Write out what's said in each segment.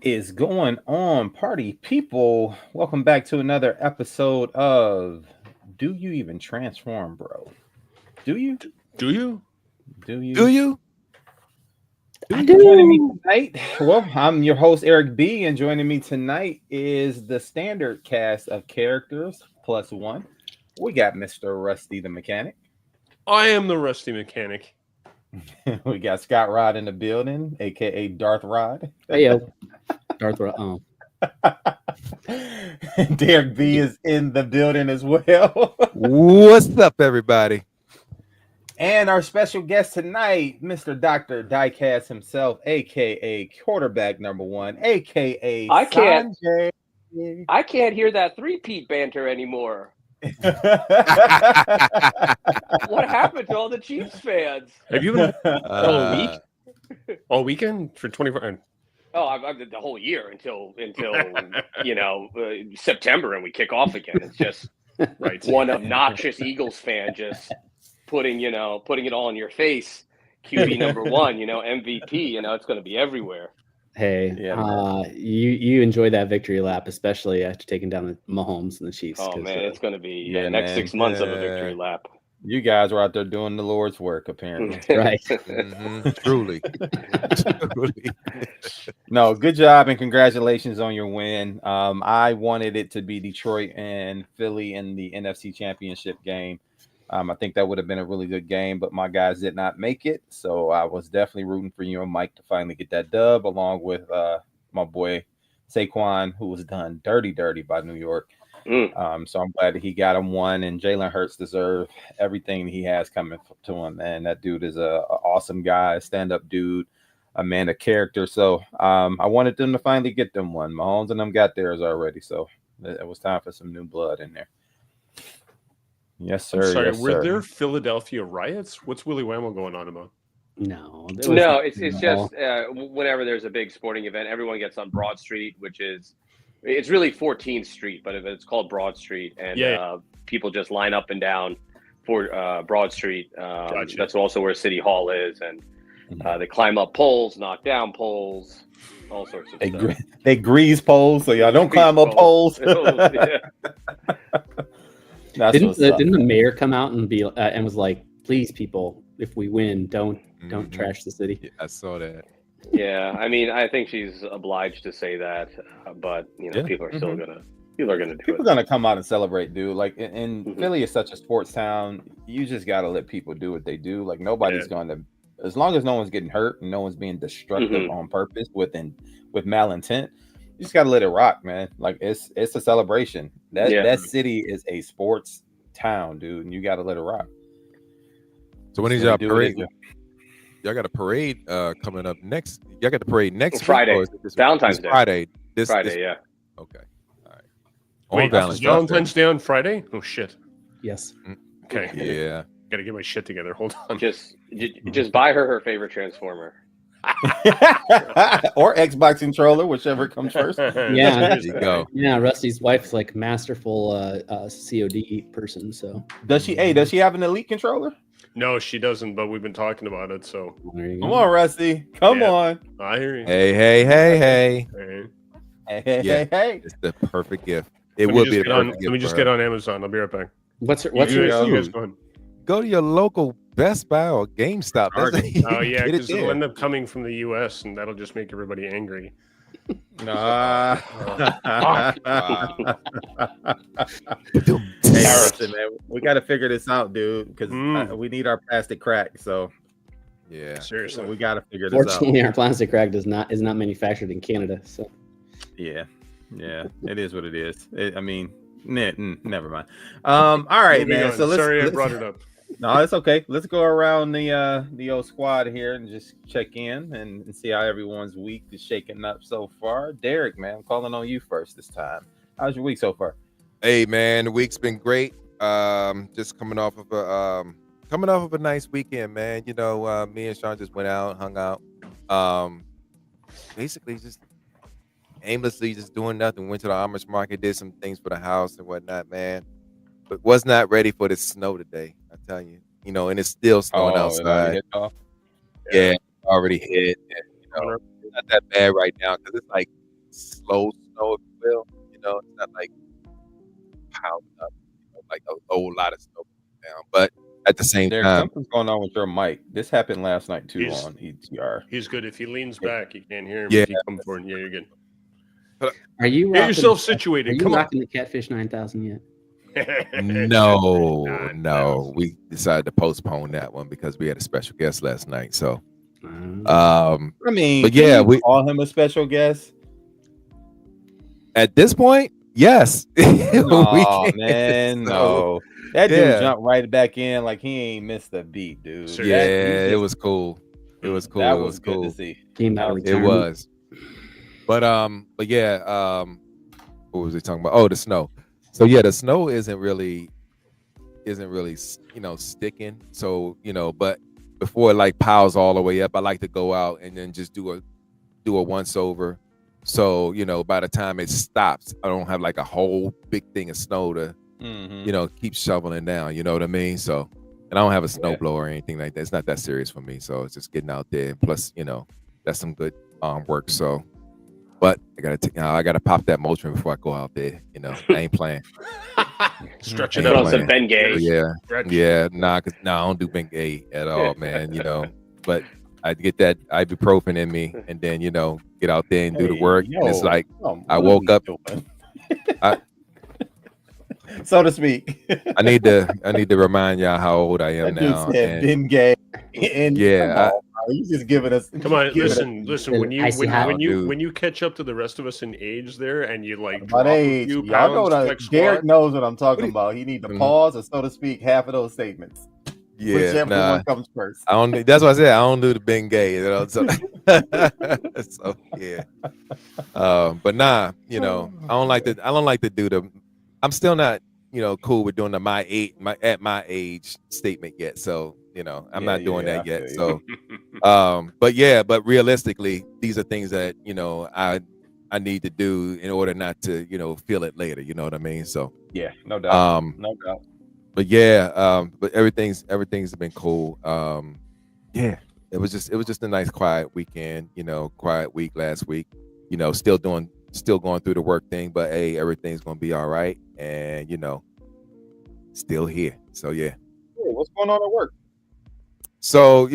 Is going on, party people? Welcome back to another episode of Do You Even Transform, Bro? Do you? Do you? Do you? Do you? I Joining me do. tonight, well, I'm your host, Eric B., and joining me tonight is the standard cast of characters plus one. We got Mr. Rusty the Mechanic. I am the rusty mechanic. We got Scott Rod in the building, aka Darth Rod. Hey, yo. Darth. Oh, Derek B is in the building as well. What's up, everybody? And our special guest tonight, Mr. Dr. DIECAST himself, aka quarterback number one, aka I can't Sanjay. hear that three-peat banter anymore. What What happened to all the Chiefs fans? Have you been all week? All weekend for 24 Oh, I've the whole year until September, and we kick off again. It's just right. one obnoxious Eagles fan just putting it all in your face. QB number one, MVP. It's going to be everywhere. hey. Yeah, you enjoy that victory lap, especially after taking down the Mahomes and the Chiefs. Oh 'cause, man, it's going to be yeah, next man. 6 months of a victory lap. You guys were out there doing the Lord's work, apparently. right. Truly. Truly. No, good job and congratulations on your win. I wanted it to be Detroit and Philly in the NFC Championship game. I think that would have been a really good game, but my guys did not make it. So I was definitely rooting for you and Mike to finally get that dub, along with my boy Saquon, who was done dirty by New York. So I'm glad that he got him one, and Jalen Hurts deserves everything he has coming to him. Man, that dude is a awesome guy, a stand-up dude, a man of character. So I wanted them to finally get them one. Mahomes and them got theirs already, so it was time for some new blood in there. Yes, sir. I'm sorry, yes, were sir. there Philadelphia riots? What's Willy Whammo going on about? No. No, it's just whenever there's a big sporting event, everyone gets on Broad Street, it's really 14th Street, but it's called Broad Street, and people just line up and down for Broad Street. Gotcha. That's also where City Hall is, and they climb up poles, knock down poles, all sorts of stuff. They grease poles, so y'all don't climb up poles. Yeah. That's didn't what's up. the mayor come out and be and was like, "Please, people, if we win, don't trash the city." Yeah, I saw that. Yeah, I mean, I think she's obliged to say that, but people are still gonna do People it. are gonna come out and celebrate, dude. Like in Philly is such a sports town. You just gotta let people do what they do. Like nobody's gonna, as long as no one's getting hurt and no one's being destructive on purpose with malintent. You just gotta let it rock, man. Like it's a celebration. That city is a sports town, dude, and you gotta let it rock. So when is y'all parade? Y'all got a parade coming up next. Y'all got the parade next Friday. week, or is it Valentine's this Day. Friday. This Yeah. Okay. All right. Wait, Valentine's Valentine's Day on Friday? Oh shit. Yes. Okay. Yeah. Gotta get my shit together. Hold on. Just buy her favorite Transformer. Or Xbox controller, whichever comes first. Yeah. There you go. Yeah, Rusty's wife's like masterful COD person. So Does she have an Elite controller? No, she doesn't, but we've been talking about it, so there you go. Come on, Rusty. Come Yeah. on. I hear you. Hey. Hey. Hey. It's the perfect gift. It Let me would just be the get on- perfect gift. Let me just for get her. on Amazon. I'll be right back. What's You your guys go ahead. Go to your local Best Buy or GameStop. That's- Oh yeah, Get it because it'll there. end up coming from the U.S. and that'll just make everybody angry. Nah. Wow. Hey, listen, man, we got to figure this out, dude, because we need our plastic crack. So Yeah. Seriously. we got to figure this out. Fortunately, our plastic crack is not manufactured in Canada. So Yeah, it is what it is. Never mind. All right, Moving man. on. So Sorry I let's brought it up. No, it's okay. Let's go around the old squad here and just check in and see how everyone's week is shaking up so far. Derek, man, I'm calling on you first this time. How's your week so far? Hey man, the week's been great. Just coming off of a nice weekend, man. Me and Sean just went out, hung out. Basically just aimlessly just doing nothing. Went to the Amish market, did some things for the house and whatnot, man. But was not ready for the snow today. I tell you, and it's still snowing outside. Yeah, already hit. And, it's not that bad right now because it's like slow snow, if you will. You know, it's not like pounding up, like a whole lot of snow down. But at the same Derek, time, something's going on with your mic. This happened last night too He's- on ETR. He's good. If he leans back, you can't hear him. Yeah. If you come forward, yeah, you're good. Are you Get rocking- yourself Are situated. you Come on. rocking the Catfish 9000 yet? no, we decided to postpone that one because we had a special guest last night. So, I mean, but can yeah, you we call him a special guest. at this point, yes. Oh can. man, So, no. That dude yeah. jumped right back in like he ain't missed a beat, dude. Sure. Yeah, That- it was cool. It was cool. That It was good cool. to see. Came out It was. But yeah, what was he talking about? Oh, the snow. So yeah, the snow isn't really sticking. So, but before it like piles all the way up, I like to go out and then just do a once over. So, by the time it stops, I don't have like a whole big thing of snow to keep shoveling down. You know what I mean? So, and I don't have a snow blower or anything like that. It's not that serious for me. So it's just getting out there. Plus, that's some good work. So, but I gotta pop that Motrin before I go out there. I ain't playing. Stretch it Ain't Put on out. some playing. Bengay. Yeah, Stretch. yeah. Nah, I don't do Bengay at all, man. But I get that ibuprofen in me, and then get out there and do the work. And it's like I woke up. So to speak. I need to remind y'all how old I am That dude now. said and- Bengay. And Yeah, you just giving us. Come on, giving us- listen. When you Icy hot. when you catch up to the rest of us in age there, and you like About drop a age, few y'all know pounds, that flex Derek squat, knows what I'm talking What about. He need to Mhm. pause or, so to speak, half of those statements. yeah. Whichever Nah, one comes first. I don't. That's what I said. I don't do the Bengay. So, so yeah. But nah, I don't like to do the. I'm still not, cool with doing the at my age statement yet. So, I'm not doing that I yet. feel So, but realistically, these are things that I need to do in order not to feel it later. You know what I mean? So Yeah, no doubt. No doubt. but yeah, but everything's been cool. Yeah, it was just a nice quiet weekend. Quiet week last week. Still going through the work thing, but hey, everything's gonna be all right, and still here. So yeah. Hey, what's going on at work? So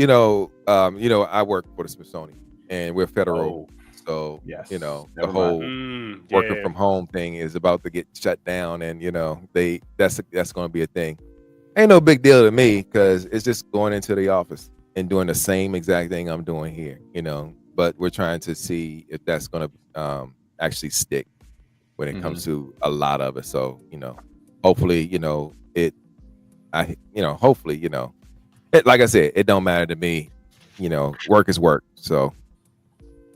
I work for the Smithsonian, and we're federal. So yes. the Never whole working yeah. from home thing is about to get shut down, and that's going to be a thing. Ain't no big deal to me because it's just going into the office and doing the same exact thing I'm doing here. But we're trying to see if that's going to actually stick when it comes to a lot of it. So hopefully hopefully like I said, it don't matter to me. Work is work. So,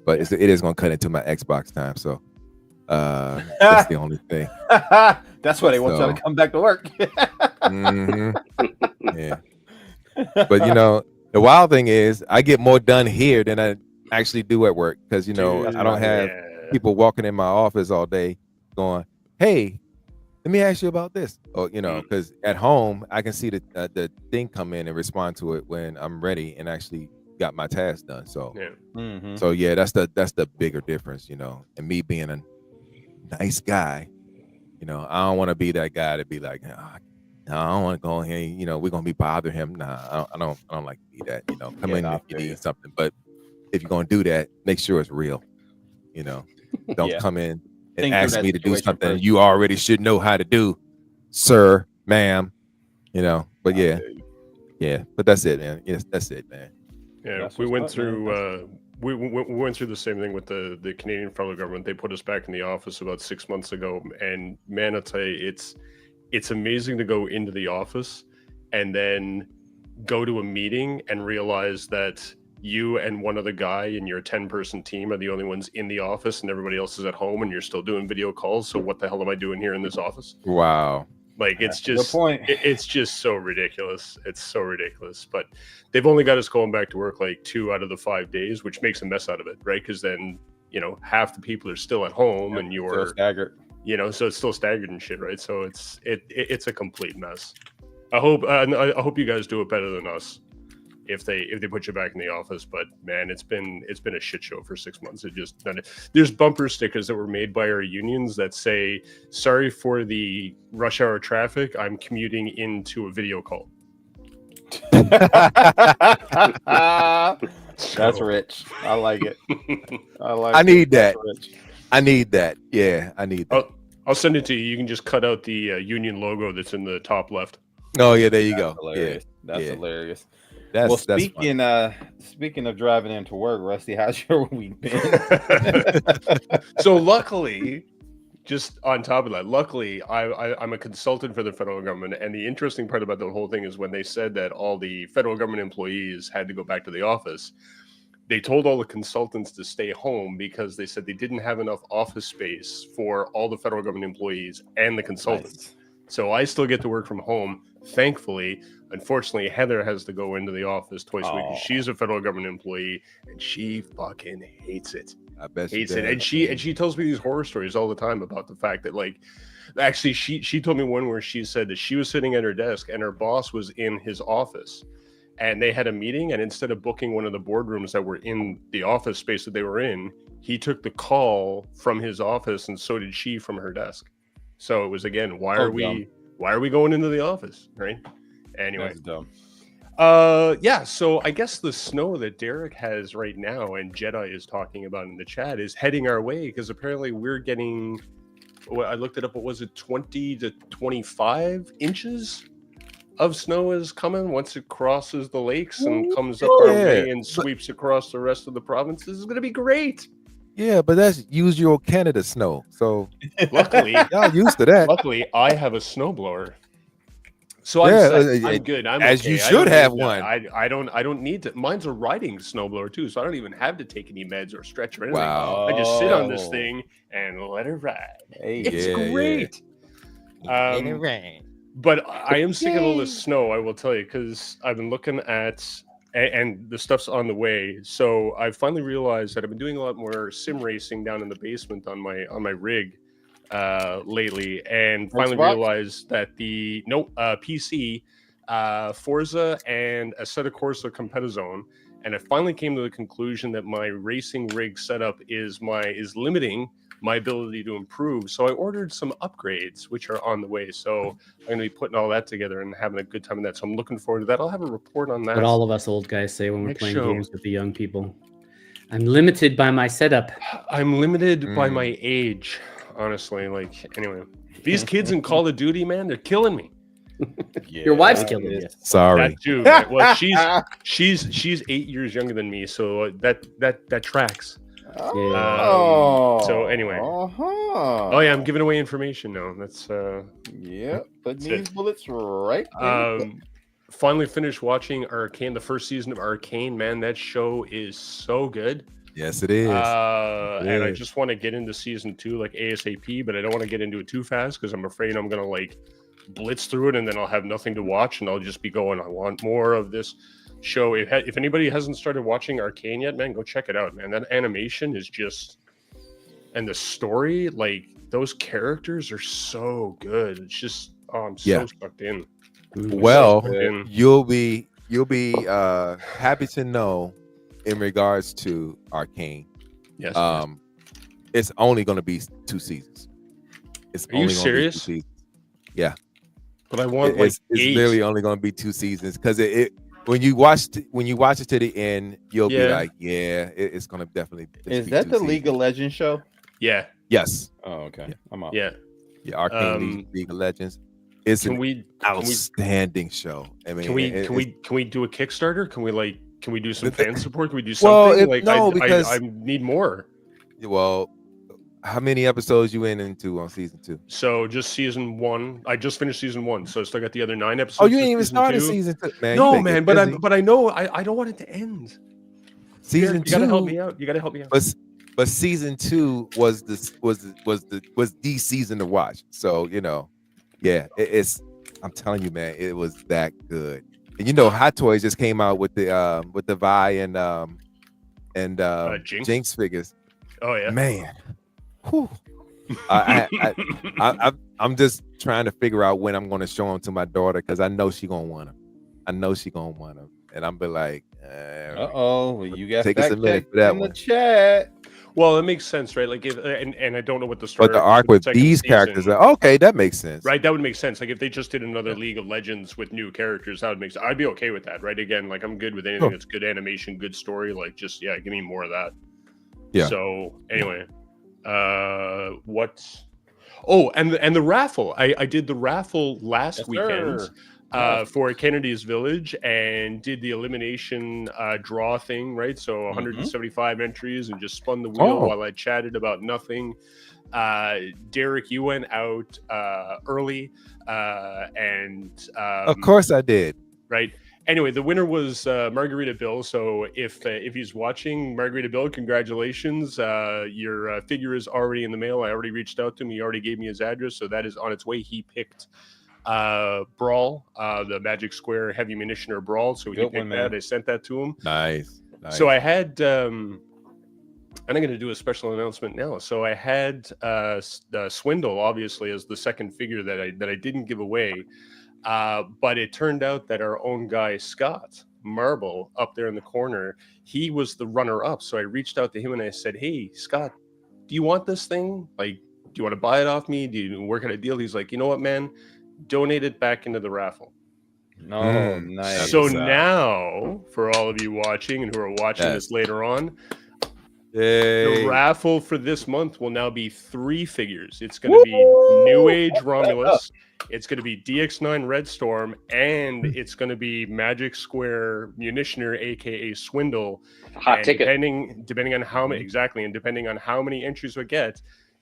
but it is going to cut into my Xbox time. So, that's the only thing. That's why they want y'all to come back to work. Mhm. Yeah. But the wild thing is, I get more done here than I actually do at work because I don't have people walking in my office all day going, "Hey, let me ask you about this." Or because at home I can see the thing come in and respond to it when I'm ready and actually got my task done. So so yeah, that's the bigger difference, and me being a nice guy, I don't want to be that guy to be like, "Oh, no, I don't want to go in here, we're gonna be bothering him." Nah, I don't like to be that. Come in if you need something, but if you're gonna do that, make sure it's real. Don't come in and ask me to do something first. you already should know how to do, sir, ma'am. But yeah, but that's it, man. Yes, that's it, man. Yeah, That's we what's went up, through we went through the same thing with the Canadian federal government. They put us back in the office about 6 months ago, and man, I'll tell you, it's amazing to go into the office and then go to a meeting and realize that you and one other guy in your 10-person team are the only ones in the office, and everybody else is at home, and you're still doing video calls. So what the hell am I doing here in this office? Wow. Like, it's Good just point. it's just so ridiculous. It's so ridiculous. But they've only got us going back to work like 2 out of the 5 days, which makes a mess out of it, right? Because then half the people are still at home, and Still you're staggered. so it's still staggered and shit, right? So it's a complete mess. I hope you guys do it better than us. if they put you back in the office. But man, it's been a shit show for 6 months. There's bumper stickers that were made by our unions that say, "Sorry for the rush hour traffic. I'm commuting into a video call." That's rich. I like it. I need that. I need that. Yeah, I need that. I'll send it to you. You can just cut out the union logo that's in the top left. Oh yeah, there you go. Hilarious. Yeah, That's hilarious. That's speaking of driving into work, Rusty, how's your week been? So luckily, just on top of that, I'm a consultant for the federal government, and the interesting part about the whole thing is when they said that all the federal government employees had to go back to the office, they told all the consultants to stay home because they said they didn't have enough office space for all the federal government employees and the consultants. Nice. So I still get to work from home, thankfully. Unfortunately, Heather has to go into the office twice a week because she's a federal government employee, and she fucking hates it. I bet hates it. And she tells me these horror stories all the time about the fact that, like, actually she told me one where she said that she was sitting at her desk and her boss was in his office, and they had a meeting, and instead of booking one of the boardrooms that were in the office space that they were in, he took the call from his office, and so did she from her desk. So it was, again, why are we going into the office, right? Anyway, that's dumb. Yeah, so I guess the snow that Derek has right now and Jedi is talking about in the chat is heading our way, because apparently we're getting, I looked it up, what was it, 20 to 25 inches of snow is coming once it crosses the lakes and comes up our way and sweeps across the rest of the provinces. It's going to be great. Yeah, but that's usual Canada snow. So luckily, y'all used to that. Luckily, I have a snowblower. So I'm good. I'm as okay. You should have one. I don't need to. Mine's a riding snowblower too, so I don't even have to take any meds or stretch or anything. Wow. I just sit on this thing and let it ride. Hey, it's great. But I am sick of all this snow, I will tell you, because I've been looking at, and the stuff's on the way. So I finally realized that I've been doing a lot more sim racing down in the basement on my rig lately, and finally realized that the PC, Forza, and Assetto Corsa Competizione, and I finally came to the conclusion that my racing rig setup is limiting my ability to improve. So I ordered some upgrades, which are on the way. So I'm going to be putting all that together and having a good time in that. So I'm looking forward to that. I'll have a report on that. What all of us old guys say when we're playing games with the young people. I'm limited by my setup. I'm limited by my age, honestly. Like, anyway, these kids in Call of Duty, man, they're killing me. Yeah, your wife's killing you. Sorry. That too. Well, she's 8 years younger than me, so that tracks. So anyway. Oh yeah, I'm giving away information now. That's put these bullets right finally finished watching Arcane, the first season of Arcane. Man, that show is so good. Yes, it is. And I just want to get into season 2 like ASAP, but I don't want to get into it too fast because I'm afraid I'm gonna like blitz through it and then I'll have nothing to watch and I'll just be going, I want more of this show. If anybody hasn't started watching Arcane yet, man, go check it out, man. That animation is just, and the story, like those characters are so good. It's just, I'm so sucked in. Well, you'll be happy to know in regards to Arcane. Yes. It's only going to be 2 seasons. Are you serious? Yeah. But I want it's literally only going to be 2 seasons because it when you watch it to the end, you'll be like, it's going to definitely. Is that the League of Legends show? Yeah. Yes. Oh, okay. Yeah. I'm up. Yeah. Arcane League of Legends. It's an outstanding show. I mean, can we do a Kickstarter? Can we do some fan support? Can we do something? Because I need more. Well, how many episodes you into on season 2? So just season 1. I just finished season 1, so I still got the other 9 episodes. Oh, you ain't even started season 2, man. No, man, but I know I don't want it to end. Season 2. You gotta help me out. You gotta help me out. But season 2 was the season to watch. So it's. I'm telling you, man, it was that good. And Hot Toys just came out with the Vi and Jinx figures. Oh yeah, man. Whew. I'm just trying to figure out when I'm going to show them to my daughter because I know she's gonna want them. and I'm be like, you got take us a fact minute checked for that in one. the chat. Well, it makes sense, right? Like, if and I don't know what the But story the arc arc for the with second these season, characters, okay, that makes sense, right? That would make sense. Like if they just did another League of Legends with new characters, that would make sense. I'd be okay with that, right? Again, like I'm good with anything that's good animation, good story. Like just give me more of that. Yeah. So anyway, what? Oh, and the raffle. I did the raffle last weekend. For Kennedy's Village and did the elimination draw thing, right? So 175 entries and just spun the wheel while I chatted about nothing. Derek, you went out early and of course I did. Right. Anyway, the winner was Margarita Bill. So if he's watching, Margarita Bill, congratulations. Your figure is already in the mail. I already reached out to him. He already gave me his address, so that is on its way. He picked Brawl, the Magic Square Heavy Munitioner Brawl. So he picked that. I sent that to him. Nice. So I had, and I'm going to do a special announcement now. So I had Swindle, obviously, as the second figure that I didn't give away. But it turned out that our own guy, Scott Marble, up there in the corner, he was the runner-up. So I reached out to him and I said, hey, Scott, do you want this thing? Like, do you want to buy it off me? Do you work out a deal? He's like, you know what, man? Donate it back into the raffle. No, nice. So now, for all of you watching and who are watching this later on, the raffle for this month will now be 3 figures. It's going to be New Age Romulus, it's going to be DX9 Red Storm, and it's going to be Magic Square Munitioner, aka Swindle. Hot ticket. Depending on how many and depending on how many entries we get.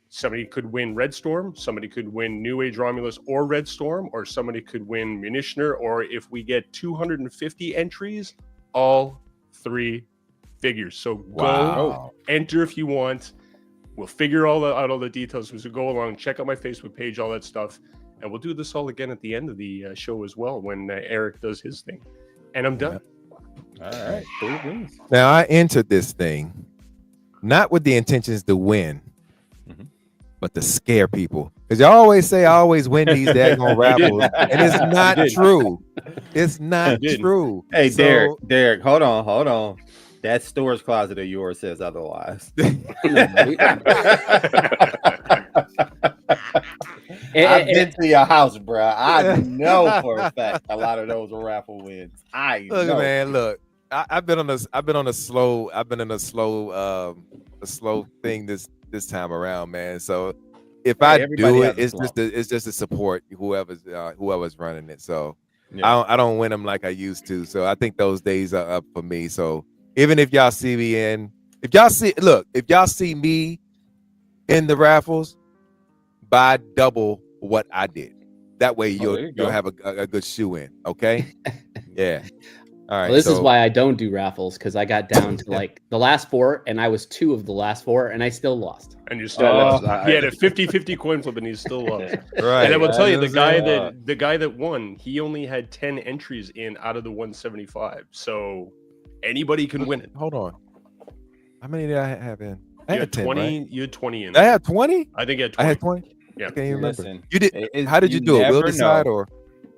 Somebody could win Red Storm, somebody could win New Age Romulus or Red Storm, or somebody could win Munitioner, or if we get 250 entries, all 3 figures. So go enter if you want. We'll figure out all the details as we go along. Check out my Facebook page, all that stuff. And we'll do this all again at the end of the show as well when Eric does his thing. And I'm done. All right. Cool. Now, I entered this thing not with the intentions to win, but to scare people. Because y'all always say I always win these daggone raffles, and it's not true. It's not true. Hey, so, Derek, hold on. That storage closet of yours says otherwise. I've been to your house, bro. I know for a fact a lot of those are raffle wins. Look, man, look. I've been in a slow thing this time around, man. So if I do it, it's just to support whoever's running it. So I don't win them like I used to. So I think those days are up for me. So even if y'all see me if y'all see me in the raffles, buy double what I did. That way you'll have a good shoe in. Okay. Yeah. All right. Well, this is why I don't do raffles, because I got down to like the last 4, and I was 2 of the last 4, and I still lost. And you still lost. He had a 50-50 coin flip, and he still lost. Right. And I will tell you, the guy that won, he only had 10 entries in out of the 175. So anybody can win it. Hold on. How many did I have in? I had 20. 10, right? You had 20 in. I had 20. I think you had 20. I had 20. Yeah. I can't even remember. Listen, You did. How did you do it? Will decide or?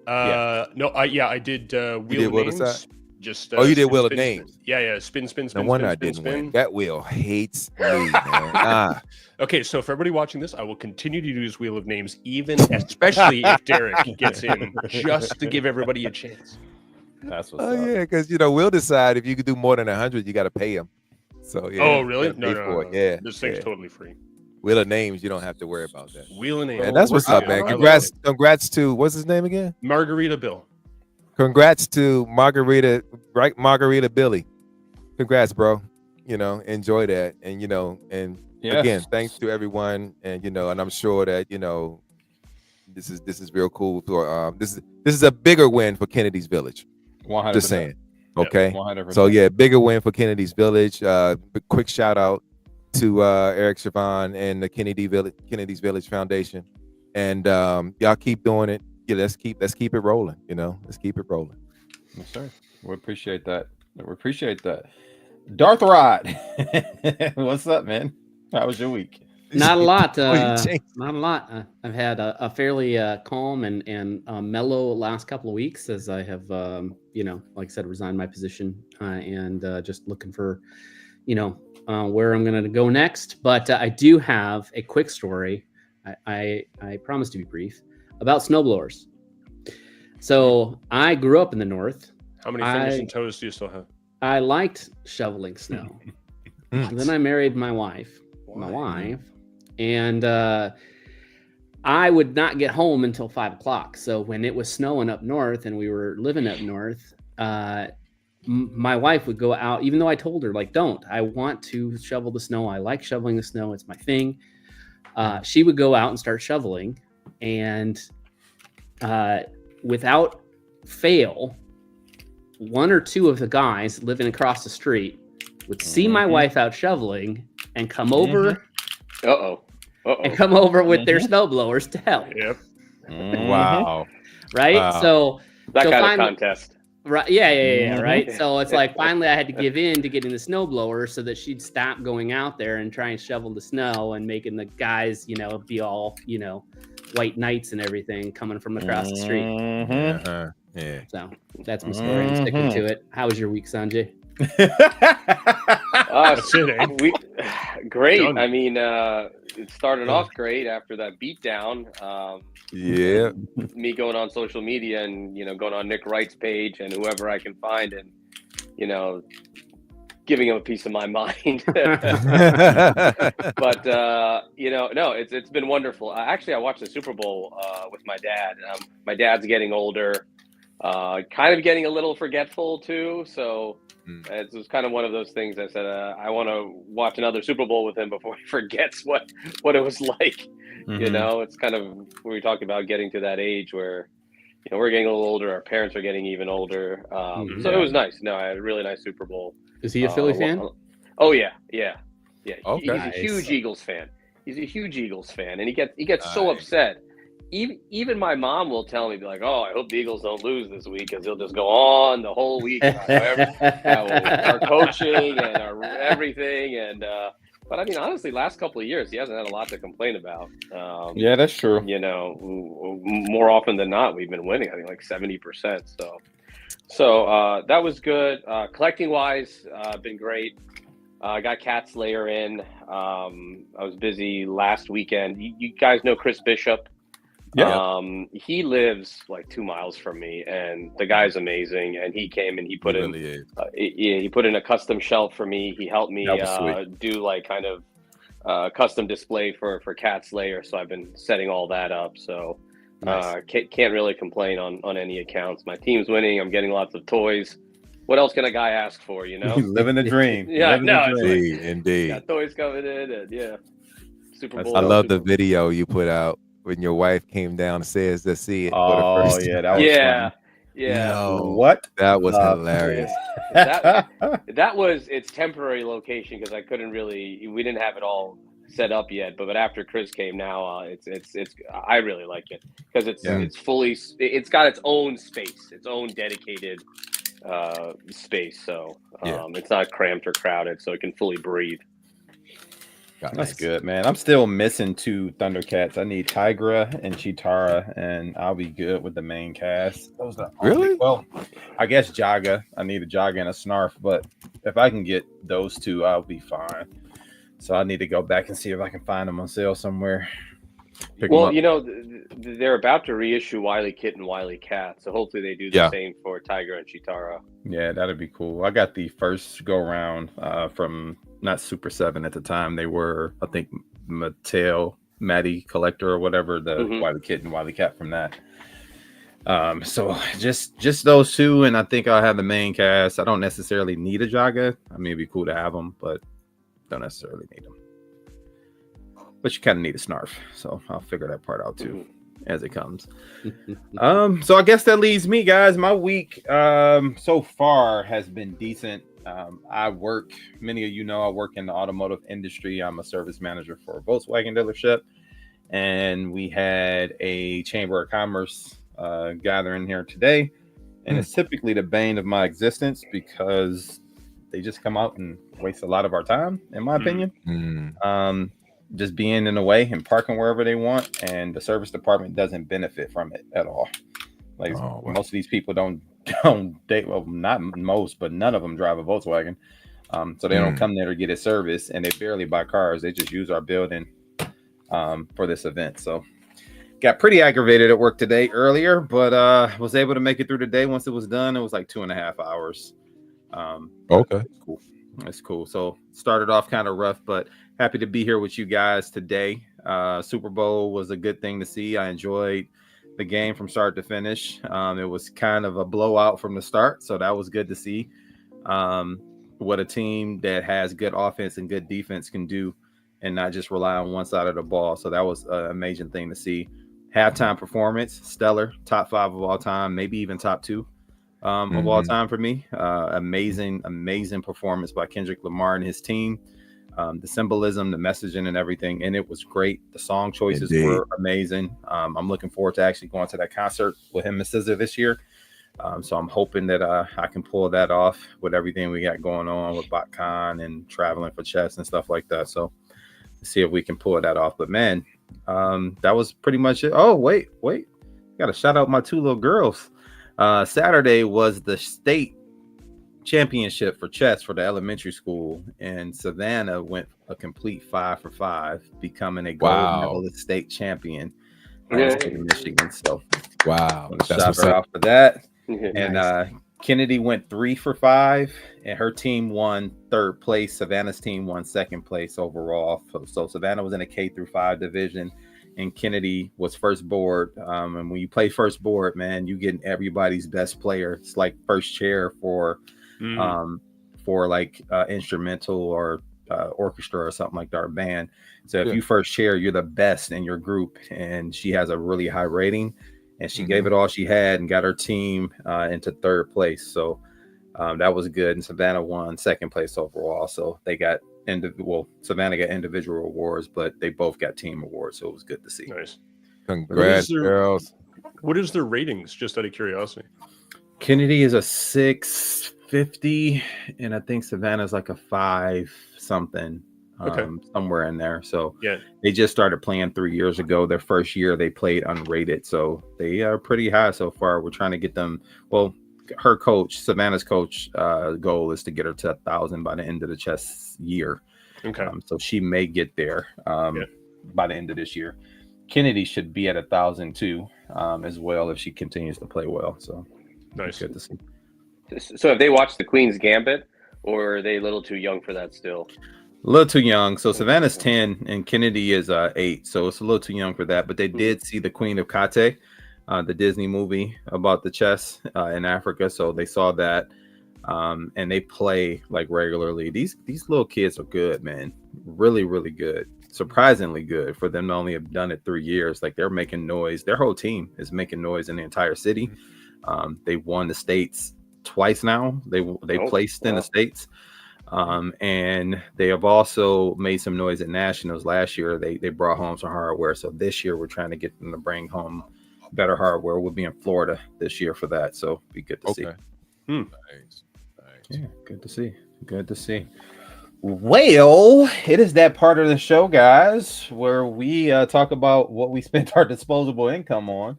No. I did wheel of names. Decide? Just you did wheel of names. Yeah. Spin. No wonder I didn't win. That wheel hates me, man. Okay, so for everybody watching this, I will continue to use wheel of names, especially if Derek gets in, just to give everybody a chance. That's what's up. Yeah, because we'll decide if you could do more than 100, you got to pay him. So yeah. Oh, really? No. Yeah. This thing's totally free. Wheel of names, you don't have to worry about that. Wheel of names. And that's what's up, man. Congrats to what's his name again? Margarita Bill. Congrats to Margarita Billy. Congrats, bro. Enjoy that. And again, thanks to everyone. And and I'm sure that this is real cool. This is a bigger win for Kennedy's Village. 100%. Just saying. Okay. 100%. So yeah, bigger win for Kennedy's Village. Quick shout out to Eric Chavon and the Kennedy's Village Foundation. And y'all keep doing it. Yeah, let's keep it rolling. Let's keep it rolling. Yes, sir. We appreciate that. Darth Rod, what's up, man? How was your week? Not a lot. Change. Not a lot. I've had a fairly calm and mellow last couple of weeks as I have, like I said, resigned my position and just looking for, where I'm going to go next. But I do have a quick story. I promise to be brief about snowblowers. So I grew up in the north. How many fingers and toes do you still have? I liked shoveling snow. And then I married my wife. And I would not get home until 5 o'clock. So when it was snowing up north and we were living up north, my wife would go out, even though I told her, like, don't, I want to shovel the snow. I like shoveling the snow. It's my thing. She would go out and start shoveling. And without fail, one or two of the guys living across the street would see my wife out shoveling and come over. And come over with their snowblowers to help. Yep. Wow. Right. Wow. So that kind finally, of contest. Right. Yeah. Right. So it's like finally I had to give in to getting the snowblower so that she'd stop going out there and try and shovel the snow and making the guys, be all, white knights and everything coming from across the street. Yeah. So that's my story. I'm sticking to it. How was your week, Sanjay? Great. Done. I mean, it started off great after that beatdown. Yeah. Me going on social media and going on Nick Wright's page and whoever I can find and giving him a piece of my mind. But no, it's been wonderful. Actually, I watched the Super Bowl with my dad. My dad's getting older, kind of getting a little forgetful too. So it was kind of one of those things. I said I want to watch another Super Bowl with him before he forgets what it was like. It's kind of when we talk about getting to that age where we're getting a little older. Our parents are getting even older. So it was nice. No, I had a really nice Super Bowl. Is he a Philly fan? Oh yeah. Okay. He's a huge Eagles fan. And he gets so upset. Even my mom will tell me, be like, "Oh, I hope the Eagles don't lose this week," because he'll just go on the whole week about our coaching and our everything. And but I mean, honestly, last couple of years, he hasn't had a lot to complain about. Yeah, that's true. More often than not, we've been winning. I think like 70%. So that was good. Collecting wise, been great. I got Cat Slayer in. I was busy last weekend. You guys know Chris Bishop. Yeah. He lives like 2 miles from me, and the guy's amazing. And he came and he put he put in a custom shelf for me. He helped me do like kind of custom display for Cat Slayer. So I've been setting all that up. So nice. Can't really complain on any accounts. My team's winning. I'm getting lots of toys. What else can a guy ask for? Living the dream. Indeed. Got toys coming in, and Super Bowl. I love the video you put out when your wife came down and says, "Let's see it." Oh, for the first yeah, time. that was fun. Yeah. No, What? That was hilarious. That was its temporary location because I couldn't really. We didn't have it all set up yet, but after Chris came, now it's I really like it because it's fully. It's got its own space, its own dedicated space. So it's not cramped or crowded, so it can fully breathe. That's good, man. I'm still missing 2 Thundercats. I need Tigra and Chitara, and I'll be good with the main cast. Those are really well. I guess Jaga. I need a Jaga and a Snarf, but if I can get those 2, I'll be fine. So I need to go back and see if I can find them on sale somewhere. Well, they're about to reissue Wily Kit and Wily Cat, so hopefully they do the same for Tiger and Chitara. Yeah, that'd be cool. I got the first go round from not Super 7 at the time. They were, I think, Matty Collector or whatever, the Wily Kit and Wily Cat from that. So just those 2, and I think I'll have the main cast. I don't necessarily need a Jaga. I mean, it'd be cool to have them, but don't necessarily need them. But you kind of need a Snarf, so I'll figure that part out too as it comes. So I guess that leaves me, guys. My week so far has been decent. I work, many of you know, I work in the automotive industry. I'm a service manager for a Volkswagen dealership, and we had a Chamber of Commerce gathering here today, and it's typically the bane of my existence because they just come out and waste a lot of our time, in my opinion. just being in the way and parking wherever they want, and the service department doesn't benefit from it at all. Like most of these people don't date, well, not most, but none of them drive a Volkswagen. So they don't come there to get it serviced, and they barely buy cars. They just use our building for this event. So got pretty aggravated at work today earlier, but was able to make it through the day. Once it was done, it was like 2.5 hours. Okay, cool. That's cool. So started off kind of rough, but happy to be here with you guys today. Super Bowl was a good thing to see. I enjoyed the game from start to finish. It was kind of a blowout from the start, so that was good to see. What a team that has good offense and good defense can do, and not just rely on one side of the ball. So that was an amazing thing to see. Halftime performance, stellar, top 5 of all time, maybe even top 2 of all time for me. Amazing performance by Kendrick Lamar and his team. The symbolism, the messaging, and everything, and it was great. The song choices were amazing. I'm looking forward to actually going to that concert with him and SZA this year. So I'm hoping that I can pull that off with everything we got going on with BotCon and traveling for chess and stuff like that. So see if we can pull that off. But man, that was pretty much it. Oh, wait. Got to shout out my 2 little girls. Saturday was the state championship for chess for the elementary school, and Savannah went a complete 5 for 5, becoming a gold medalist state champion in Michigan. So shout her out for that. And Kennedy went 3 for 5, and her team won 3rd place. Savannah's team won 2nd place overall. So Savannah was in a K-5 division, and Kennedy was first board. And when you play first board, man, you get everybody's best player. It's like first chair for like instrumental or orchestra or something like that, or band. So if you first chair, you're the best in your group, and she has a really high rating, and she gave it all she had and got her team into 3rd place. So that was good, and Savannah won 2nd place overall. So they got Savannah got individual awards, but they both got team awards, so it was good to see. Nice. Congrats, girls. What is their ratings, just out of curiosity? Kennedy is a 650, and I think Savannah's like a 5 something, somewhere in there. So they just started playing 3 years ago. Their first year they played unrated, so they are pretty high so far. We're trying to get them. Well, her coach, Savannah's coach, goal is to get her to 1,000 by the end of the chess year. So she may get there by the end of this year. Kennedy should be at 1,000 too, as well, if she continues to play well. So nice, good to see. So have they watched the Queen's Gambit, or are they a little too young for that still? A little too young. So Savannah's 10 and Kennedy is 8. So it's a little too young for that. But they did see the Queen of Kate, the Disney movie about the chess in Africa. So they saw that, and they play like regularly. These little kids are good, man. Really, really good. Surprisingly good for them to only have done it 3 years. Like, they're making noise. Their whole team is making noise in the entire city. They won the states twice now. They placed in the states. And they have also made some noise at nationals. Last year they brought home some hardware. So this year we're trying to get them to bring home better hardware. We'll be in Florida this year for that. So be good to see. Nice. Yeah, good to see. Good to see. Well, it is that part of the show, guys, where we talk about what we spent our disposable income on.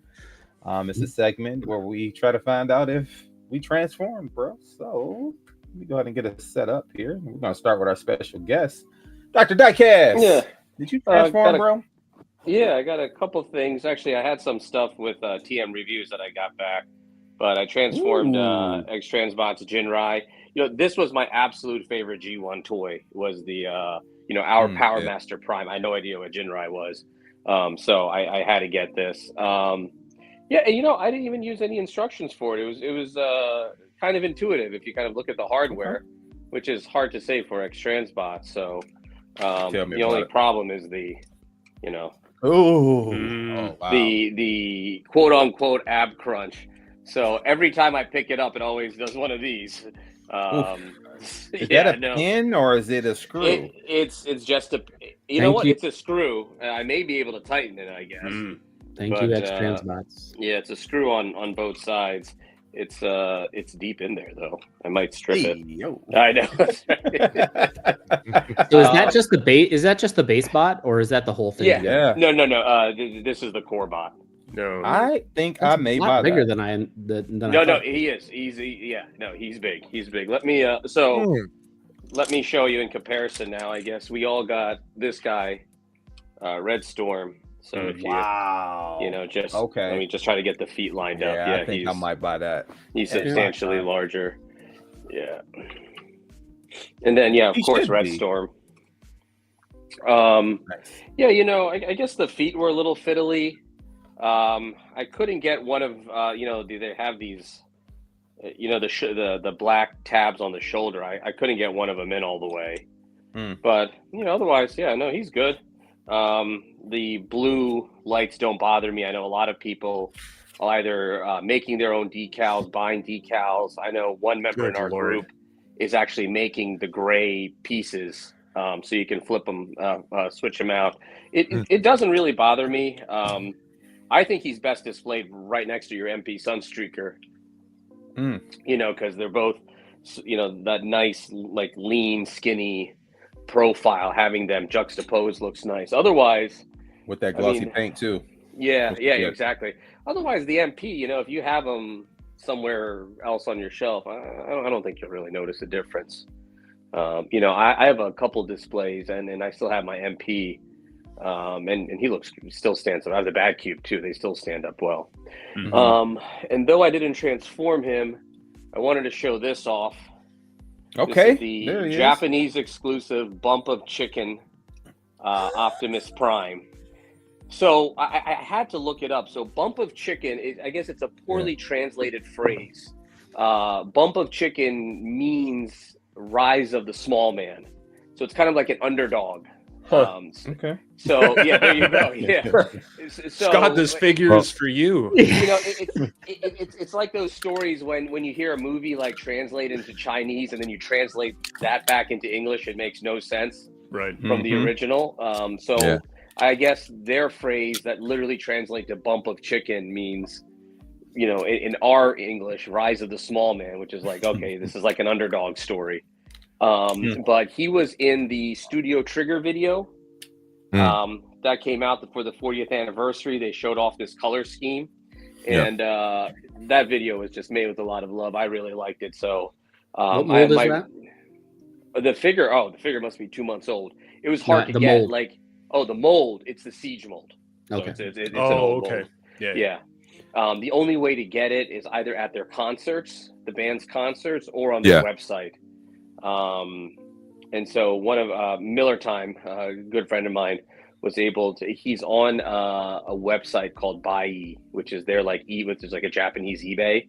It's a segment where we try to find out if we transformed, bro. So let me go ahead and get it set up here. We're going to start with our special guest, Dr. DIECAST. Yeah. Did you transform, bro? Yeah, I got a couple things. Actually, I had some stuff with TM reviews that I got back, but I transformed X-Transbot's Jinrai. You know, this was my absolute favorite G1 toy, was the, our Power Master Prime. I had no idea what Jinrai was. So I had to get this. Yeah, and I didn't even use any instructions for it. It was kind of intuitive if you kind of look at the hardware, which is hard to say for X-Transbot. So the only problem is the quote unquote ab crunch. So every time I pick it up, it always does one of these. Is that a pin or is it a screw? It's just a. It's a screw. I may be able to tighten it, I guess. Thank you, X-Transbots. Yeah, it's a screw on both sides. It's deep in there though. I might strip it. Yo. I know. So is that just the base? Is that just the base bot, or is that the whole thing? Yeah. together? No. This is the core bot. No, I think That's I may a buy lot bigger that. than I No, thought. he is. He's big. He's big. Let me let me show you in comparison now. I guess we all got this guy, Red Storm. So if just okay. let me just try to get the feet lined up. Yeah, I think I might buy that. He's substantially larger. Yeah. And then of course Red Storm. Nice. Yeah, I guess the feet were a little fiddly. I couldn't get one of they have these the black tabs on the shoulder. I couldn't get one of them in all the way. But otherwise, he's good. The blue lights don't bother me. I know a lot of people are either making their own decals, buying decals. I know one member in our group is actually making the gray pieces, so you can flip them, switch them out. It doesn't really bother me. I think he's best displayed right next to your MP Sunstreaker. Because they're both, that nice, like lean, skinny profile. Having them juxtaposed looks nice. Otherwise, with that glossy paint too. Yeah, exactly. Otherwise, the MP, if you have them somewhere else on your shelf, I don't think you'll really notice a difference. I have a couple displays, and I still have my MP, and he still stands up. I have the Bad Cube too; they still stand up well. And though I didn't transform him, I wanted to show this off. Okay, this is the Japanese exclusive Bump of Chicken Optimus Prime. So I had to look it up. So Bump of Chicken, I guess it's a poorly translated phrase. Bump of Chicken means rise of the small man. So it's kind of like an underdog. Okay. So there you go. Yeah. So, Scott, this figure is for you. It's like those stories when you hear a movie like translate into Chinese and then you translate that back into English, it makes no sense from the original. I guess their phrase that literally translates to Bump of Chicken means, in our English, rise of the small man, which is like, okay, this is like an underdog story. But he was in the Studio Trigger video that came out for the 40th anniversary. They showed off this color scheme, and that video was just made with a lot of love. I really liked it. So what mold is that? The figure must be 2 months old. It was hard to get. Mold. The mold. It's the Siege mold. Okay. So it's an old mold. Yeah. The only way to get it is either at their concerts, the band's concerts, or on their website. And so one of Miller Time, a good friend of mine, was able to. He's on a website called Buy, which is their which is like a Japanese eBay.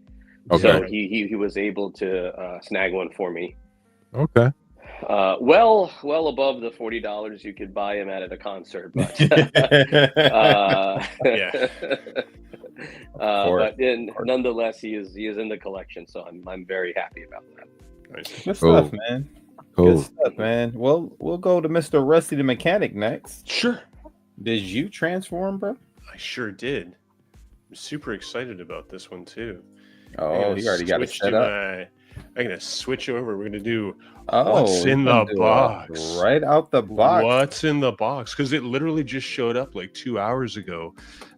Okay. So he was able to snag one for me. Okay. Well above the $40 you could buy him at a concert, but but nonetheless, he is in the collection, so I'm very happy about that. Nice. Good stuff, man. Good stuff, man. Well, we'll go to Mr. Rusty the Mechanic next. Sure. Did you transform, bro? I sure did. I'm super excited about this one too. Oh, he already got it set up. I'm gonna switch over. We're gonna do Oh, what's in the box? Right out the box. What's in the box? Because it literally just showed up like 2 hours ago.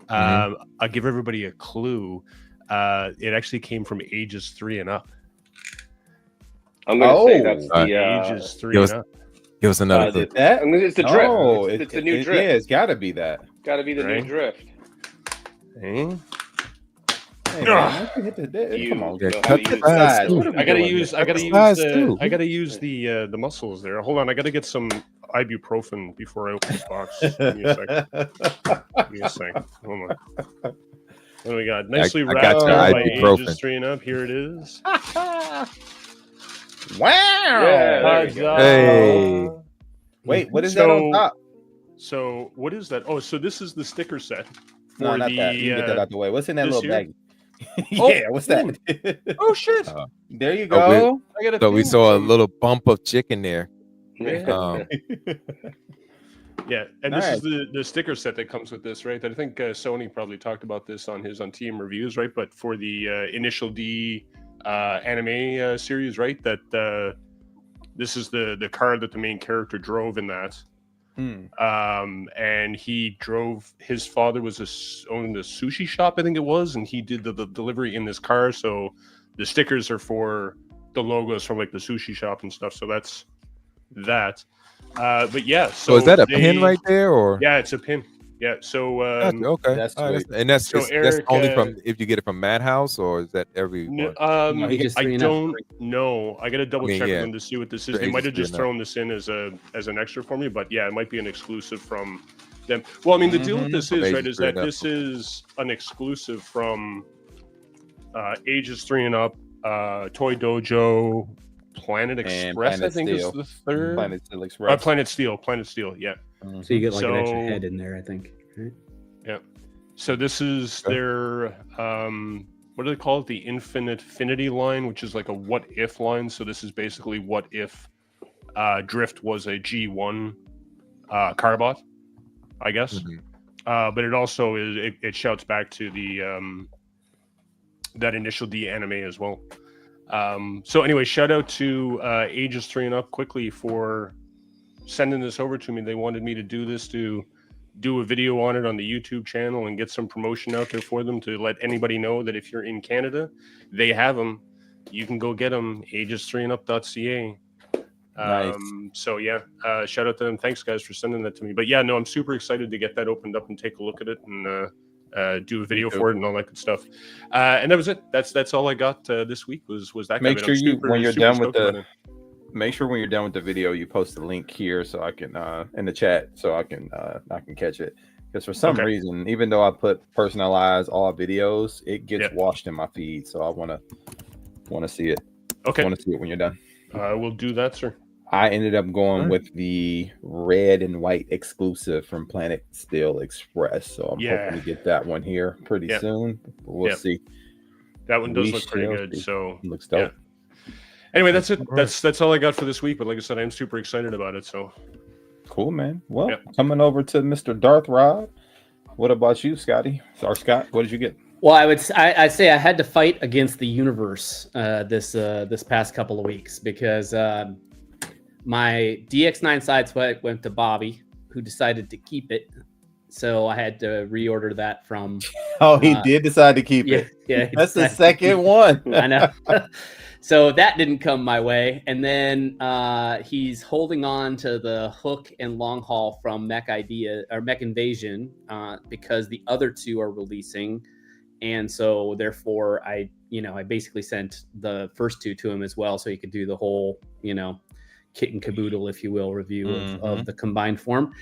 I'll give everybody a clue. It actually came from ages 3 and up. I'm gonna say that's the ages 3 and up. Give us another clue. It's the drift. Oh, it's the new drift. Yeah, it's got to be that. Got to be the new drift. Hey. Hey, man, come on, I gotta use the muscles there. Hold on, I gotta get some ibuprofen before I open this box. Give me a sec. Hold on. What do we got? Nicely wrapped by ages 3 and up. Here it is. Wow! Hey. Wait, what is that on top? So what is that? Oh, so this is the sticker set. No, not that. You get that out the way. What's in that little bag? What's that? Oh shit! There you go. So we saw a little bump of chicken there. Yeah. Yeah, and Nice. this is the sticker set that comes with this, right? I think Sony probably talked about this on TM reviews, right? But for the Initial D anime series, right? That this is the car that the main character drove in that. And he drove. His father owned a sushi shop, I think it was, and he did the delivery in this car. So the stickers are for the logos from like the sushi shop and stuff. So that's that. But yeah, so is that a pin right there, or yeah, it's a pin. Yeah, so gotcha, okay, that's and that's so that's Eric, only from if you get it from Madhouse, or is that everyone? No, he just I threw don't know. I got to double check with yeah. them to see what this is. For They might have ages just through thrown this in as an extra for me, but yeah, it might be an exclusive from them. Well, I mean, the deal with this is right is that this is an exclusive from ages 3 and up, Toy Dojo, Planet Express. Planet I think Steel. is the third. Planet Steel Express. Planet Steel. Yeah. So you get like an extra So- head in there, I think. Right? Yeah. So this is their what do they call it? The Infinity line, which is like a what if line. So this is basically what if Drift was a G1 Carbot, I guess. But it also it shouts back to the that Initial D anime as well. So anyway, shout out to ages 3 and up quickly for sending this over to me. They wanted me to do this to do a video on it on the YouTube channel and get some promotion out there for them to let anybody know that if you're in Canada, they have them. You can go get them. ages3andup.ca. Nice. So yeah, shout out to them. Thanks guys for sending that to me. But yeah, no, I'm super excited to get that opened up and take a look at it and do a video for it and all that good stuff. And that was it. That's all I got this week was that. Make kind of sure it. when you're done with stoked about it. Make sure when you're done with the video, you post the link here so I can in the chat so I can catch it. Because for some reason, even though I put personalized all videos, it gets washed in my feed. So I want to see it. Okay. I want to see it when you're done. I will do that, sir. I ended up going with the red and white exclusive from Planet Steel Express. So I'm hoping to get that one here pretty soon. We'll see. That one does look pretty good. So it looks dope. Anyway, that's it. That's all I got for this week. But like I said, I'm super excited about it. So cool, man. Well, coming over to Mr. Darth Rod. What about you, Scotty? Or Scott, what did you get? Well, I'd say I had to fight against the universe this past couple of weeks because my DX9 Sideswipe went to Bobby, who decided to keep it. So I had to reorder that from. Oh, he did decide to keep it. Yeah, that's the second one. I know. So that didn't come my way. And then he's holding on to the hook and long haul from Mech Invasion because the other two are releasing. And so therefore I basically sent the first two to him as well. So he could do the whole, kit and caboodle, if you will, review of the combined form.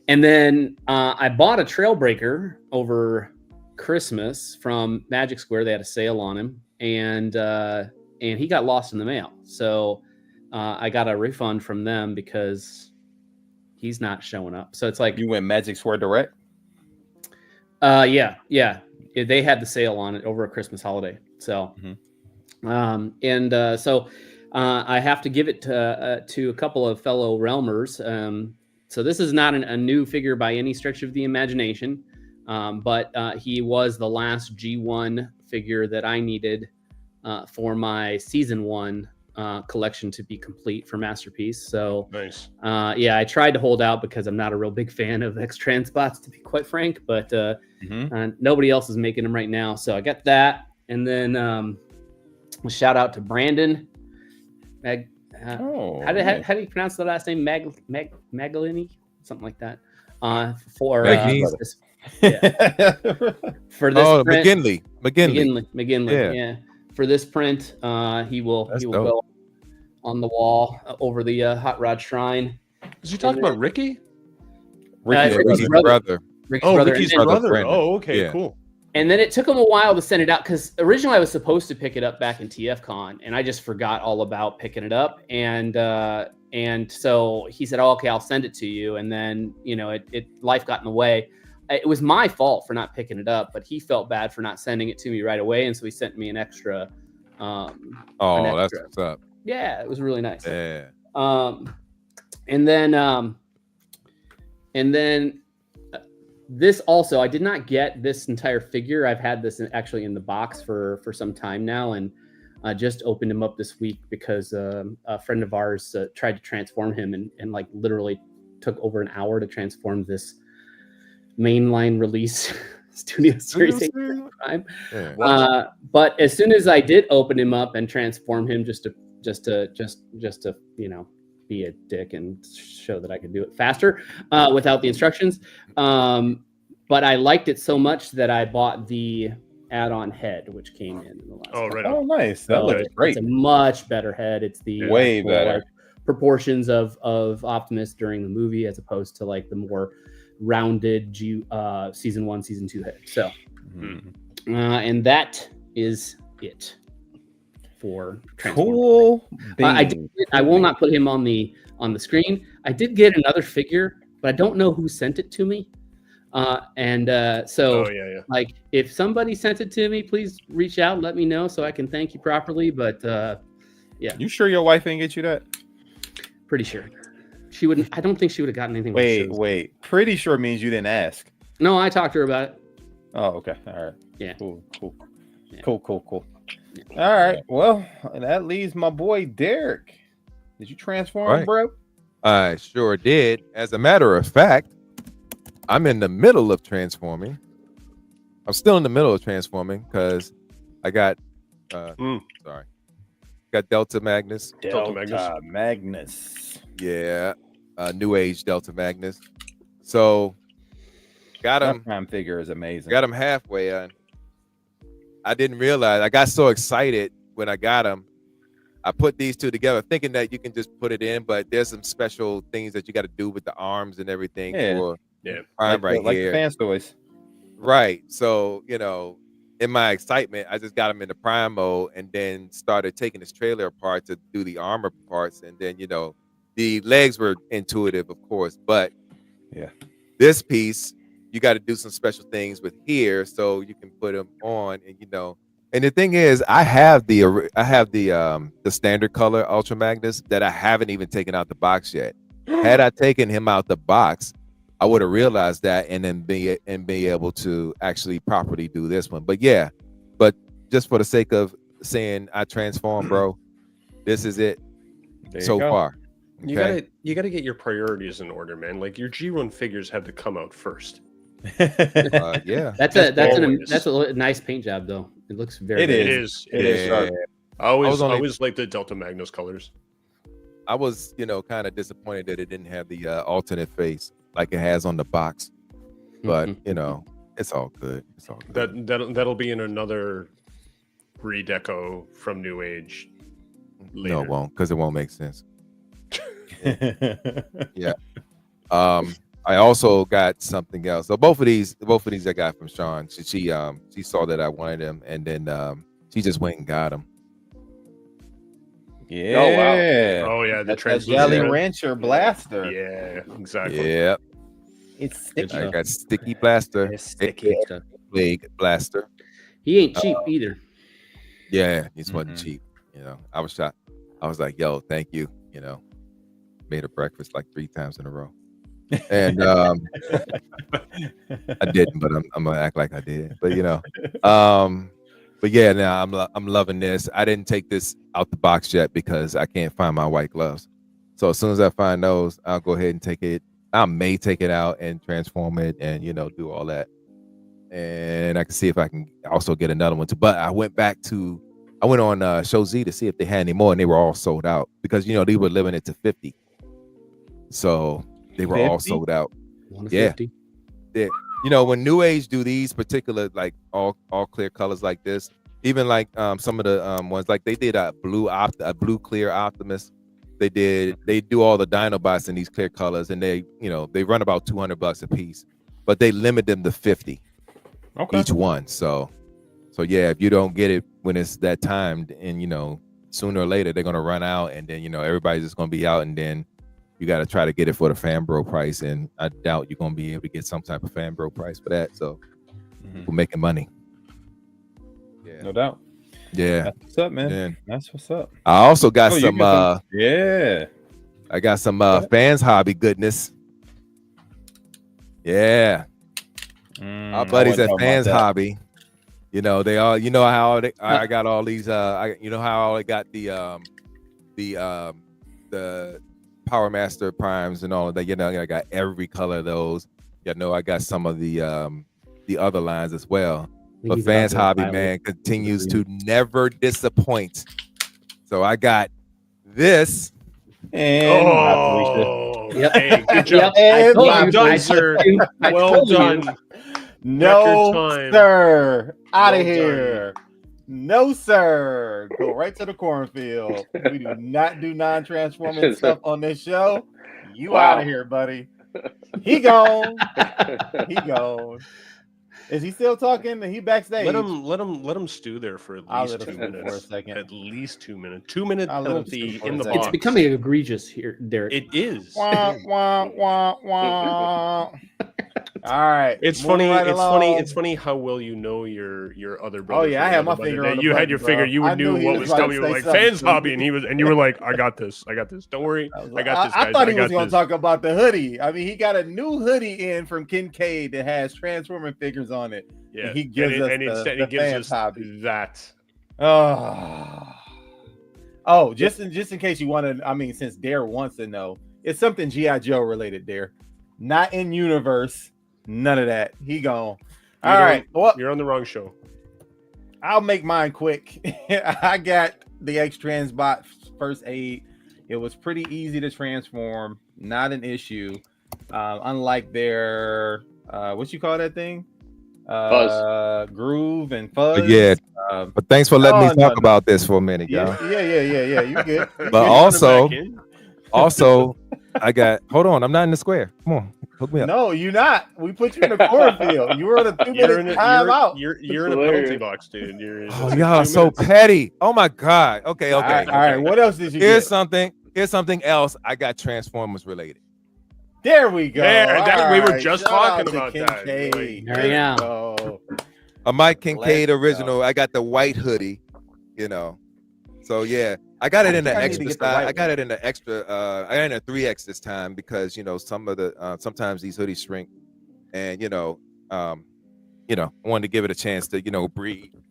And then I bought a Trailbreaker over Christmas from Magic Square. They had a sale on him. And he got lost in the mail. So I got a refund from them because he's not showing up. So it's like... You went Magic Square Direct? Yeah. They had the sale on it over a Christmas holiday. So, so I have to give it to a couple of fellow Realmers. So this is not a new figure by any stretch of the imagination. But he was the last G1 figure that I needed for my season 1 collection to be complete for Masterpiece. So nice. I tried to hold out because I'm not a real big fan of X-Transbots, to be quite frank, but nobody else is making them right now. So I got that. And then a shout out to Brandon. How do you pronounce the last name? Magalini? Something like that. For this print. McGinley. Yeah. For this print, he will go on the wall over the Hot Rod Shrine. Is he talking about Ricky? Ricky's brother. Ricky's brother. Oh, okay, cool. And then it took him a while to send it out because originally I was supposed to pick it up back in TFCon, and I just forgot all about picking it up. And so he said, "Oh, okay, I'll send it to you." And then life got in the way. It was my fault for not picking it up, but he felt bad for not sending it to me right away, and so he sent me an extra. That's what's up. Yeah, it was really nice. Yeah. And then And then this also, I did not get this entire figure. I've had this actually in the box for some time now, and just opened him up this week because a friend of ours tried to transform him and like literally took over an hour to transform this mainline release Studio Series 8 time. Yeah. But as soon as I did open him up and transform him just to you know, be a dick and show that I could do it faster without the instructions. But I liked it so much that I bought the add-on head, which came in the last. Oh, right. Oh, nice. That looks great. It's a much better head. It's the way better like, proportions of Optimus during the movie, as opposed to like the more rounded season 1, season 2 head. So, and that is it for cool. I will not put him on the screen. I did get another figure, but I don't know who sent it to me. So like if somebody sent it to me, please reach out and let me know so I can thank you properly. But yeah. You sure your wife didn't get you that? Pretty sure. She wouldn't. I don't think she would have gotten anything. Wait. Pretty sure means you didn't ask. No, I talked to her about it. Oh, okay. All right. Yeah. Cool. Yeah. Cool. All right. Well, that leaves my boy Derek. Did you transform, bro? I sure did. As a matter of fact, I'm in the middle of transforming. I'm still in the middle of transforming because I got got Delta Magnus. Delta Magnus. Yeah. New Age Delta Magnus. So got him. That prime figure is amazing. Got him halfway on. I didn't realize. I got so excited when I got him. I put these two together thinking that you can just put it in, but there's some special things that you got to do with the arms and everything for prime like the fan toys. Right. So, you know, in my excitement, I just got him into prime mode and then started taking his trailer apart to do the armor parts. And then, you know, the legs were intuitive, of course, but this piece, you got to do some special things with here so you can put them on, and you know. And the thing is, I have the standard color Ultra Magnus that I haven't even taken out the box yet. Had I taken him out the box, I would have realized that and then be able to actually properly do this one. But yeah, but just for the sake of saying I transform, bro, this is it so far. Okay? You gotta get your priorities in order, man. Like your G1 figures have to come out first. Yeah, that's a nice paint job though. It looks very. It is. I always like the Delta Magnus colors. I was, you know, kind of disappointed that it didn't have the alternate face like it has on the box, but you know, it's all good. It's all good. That'll be in another redeco from New Age. Later. No, it won't, because it won't make sense. Yeah. I also got something else. So both of these I got from Sean. She saw that I wanted them, and then she just went and got them. Yeah. Oh wow. Oh yeah. The Jolly Rancher blaster. Yeah. Exactly. Yeah. It's sticky. I got sticky blaster. It's sticky. Big blaster. He ain't cheap either. Yeah, he wasn't cheap. You know, I was shocked. I was like, "Yo, thank you." You know, made her breakfast like 3 times in a row. And I didn't, but I'm gonna act like I did. But you know, but yeah, now I'm loving this. I didn't take this out the box yet because I can't find my white gloves. So as soon as I find those, I'll go ahead and take it. I may take it out and transform it, and you know, do all that. And I can see if I can also get another one too. But I went on Show Z to see if they had any more, and they were all sold out because you know they were limited to 50. So they were 50? All sold out. Yeah. You know, when New Age do these particular like all clear colors like this, even like some of the ones like they did a blue clear Optimus. They do all the Dinobots in these clear colors, and they run about $200 a piece, but they limit them to 50 each one. So yeah, if you don't get it when it's that time, and you know, sooner or later they're gonna run out, and then you know everybody's just gonna be out, and then you got to try to get it for the Fanbro price, and I doubt you're gonna be able to get some type of Fanbro price for that. So we're making money. Yeah, no doubt. Yeah, that's what's up, man. Yeah. That's what's up. I also got some. I got some fans hobby goodness. Yeah. Our buddies at Fans Hobby, you know, they all, you know how I got all these, you know how I got the Power Master Primes and all of that. You know, I got every color of those. You know, I got some of the other lines as well. But Fans Hobby, man, continues to never disappoint. So I got this. And hey, good job. Well done, sir. Well done. No, sir. Out of here. No, sir. Go right to the cornfield. We do not do non-transforming stuff on this show. You out of here, buddy. He gone. He gone. Is he still talking? He backstage. Let him stew there for at least 2 minutes. For a second. At least 2 minutes. 2 minute penalty in the box. It's becoming egregious here, Derek. It is. Wah, wah, wah, wah. All right. It's funny. Right it's funny how well you know your other brother. Oh yeah, I had my finger on the You button, had your finger. You knew what was coming. You were like Fans Hobby, and you were like, I got this. Don't worry. I got this. Guys. I thought he was going to talk about the hoodie. I mean, he got a new hoodie in from Kincaid that has Transforming figures on it. Yeah, and he gives us the Fans Hobby. That. Oh, just in case you want to. I mean, since Dare wants to know, it's something G.I. Joe related. Dare, not in universe. None of that. He gone. All right. Well, you're on the wrong show. I'll make mine quick. I got the X-Transbot First Aid. It was pretty easy to transform. Not an issue. Unlike their what you call that thing? Fuzz. Groove and Fuzz. Yeah. But thanks for letting me talk about this for a minute, y'all. Yeah. You good. But also, I got. Hold on, I'm not in the square. Come on, hook me up. No, you're not. We put you in the cornfield. You were on a 2 minute timeout. You're in a penalty box, dude. Y'all are so petty. Oh my god. Okay. All right. What else did you Here's get? Here's something else. I got Transformers related. There we go. We were just talking about that. There you go. A Mike Kincaid original. I got the white hoodie. You know. So yeah. I got it in the extra style. I got it in the extra. I got it in a 3X this time because you know some of the sometimes these hoodies shrink, and I wanted to give it a chance to breathe, and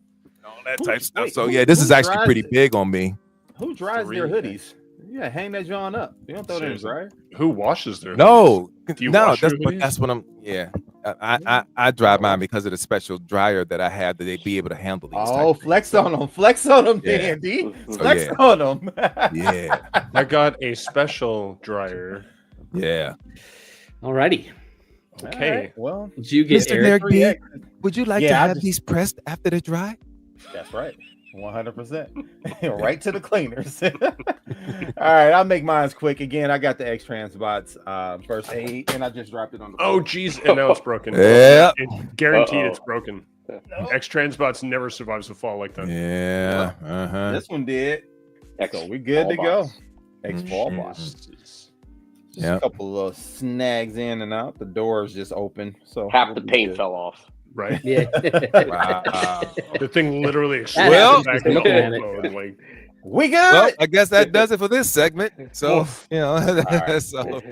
all that type stuff. So yeah, this is actually pretty big on me. Who dries their hoodies? Yeah, hang that John up. You don't throw it in the dryer. Who washes their hoodies? No, that's what I'm. Yeah, I dry mine because of the special dryer that I have that they be able to handle these. Oh, flex on them, Dan D. Flex on them. Yeah, I got a special dryer. Yeah. Alrighty. Okay. Right. Well, did you get Mr. Derek B? Would you like to have these pressed after they dry? That's right. 100%. Right to the cleaners. All right, I'll make mine quick. Again, I got the X-Transbots First Aid, and I just dropped it on the floor. Oh, geez. And now it's broken. Yeah. Guaranteed it's broken. X-Transbots never survives a fall like that. Yeah. This one did. So we good to go. X-Ball box. Just a couple of snags in and out. The door is just open. So half the paint fell off. Right. Yeah. Wow. The thing literally exploded. Well, we good. Well, I guess that does it for this segment. So right. So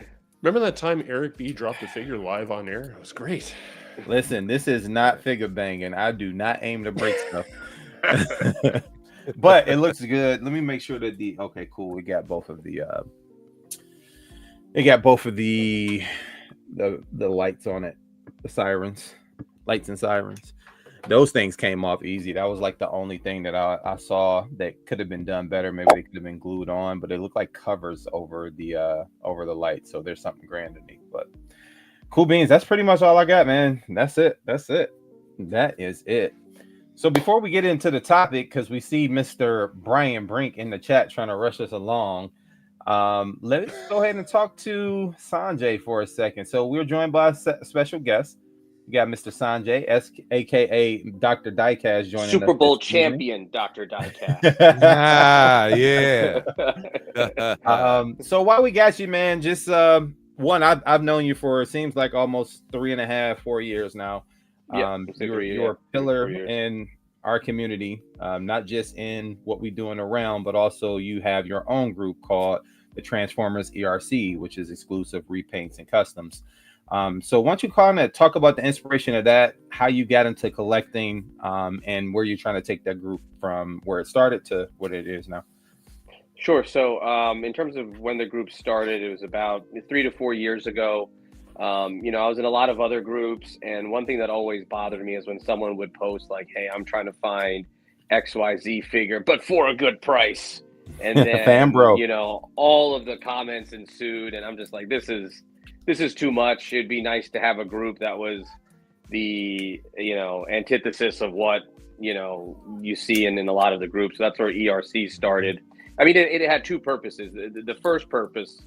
remember that time Eric B dropped a figure live on air? It was great. Listen, this is not figure banging. I do not aim to break stuff. But it looks good. Let me make sure that okay, cool. We got both of the lights on it, the sirens. Lights and sirens. Those things came off easy. That was like the only thing that I saw that could have been done better. Maybe they could have been glued on, but it looked like covers over the light. So there's something grand underneath. But cool beans. That's pretty much all I got, man. That's it. That is it. So before we get into the topic, because we see Mr. Brian Brink in the chat trying to rush us along, let's go ahead and talk to Sanjay for a second. So we're joined by a special guest. We got Mr. Sanjay, aka Dr. DIECAST, joining us. Super Bowl champion, Dr. DIECAST. Yeah. So while we got you, man, just one, I've known you for, it seems like almost 3.5-4 years now. You're a pillar in our community, not just in what we're doing around, but also you have your own group called the Transformers ERC, which is exclusive repaints and customs. So why don't you kind of talk about the inspiration of that, how you got into collecting, and where you're trying to take that group from where it started to what it is now. Sure. So in terms of when the group started, it was about 3 to 4 years ago. I was in a lot of other groups, and one thing that always bothered me is when someone would post like, "Hey, I'm trying to find XYZ figure, but for a good price." And then, Fan bro. All of the comments ensued, and I'm just like, this is too much. It'd be nice to have a group that was the, antithesis of what, you see in a lot of the groups. So that's where ERC started. I mean, it had two purposes. The first purpose,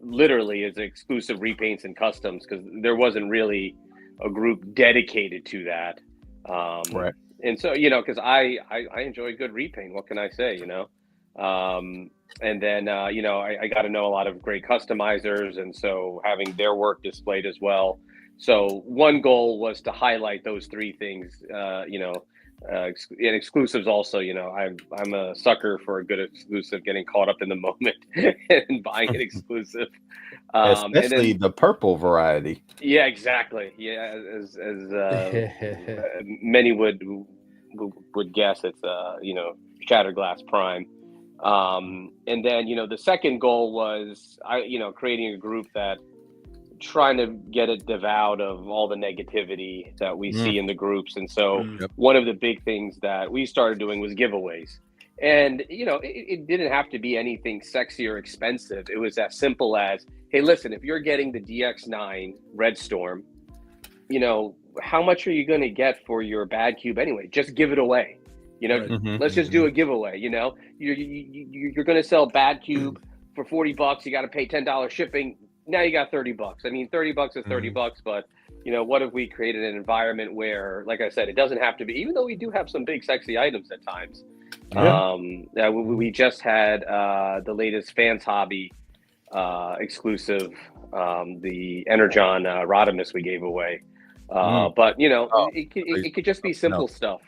literally is exclusive repaints and customs, because there wasn't really a group dedicated to that. Right. And so, because I enjoy good repaint. What can I say, And then, I got to know a lot of great customizers. And so having their work displayed as well. So one goal was to highlight those three things, and exclusives also. I'm a sucker for a good exclusive, getting caught up in the moment and buying an exclusive. Especially the purple variety. Yeah, exactly. Yeah, as many would guess, it's Shattered Glass Prime. And then the second goal was creating a group that trying to get it devoured of all the negativity that we see in the groups. And so one of the big things that we started doing was giveaways. And, it didn't have to be anything sexy or expensive. It was as simple as, hey, listen, if you're getting the DX9 Red Storm, how much are you going to get for your bad cube anyway? Just give it away. Let's just do a giveaway. You're going to sell bad cube for $40. You got to pay $10 shipping. Now you got $30. I mean, $30 is $30, but what if we created an environment where, like I said, it doesn't have to be, even though we do have some big sexy items at times. Yeah. We just had the latest Fans Hobby exclusive, the Energon Rodimus we gave away. But it could just be simple stuff.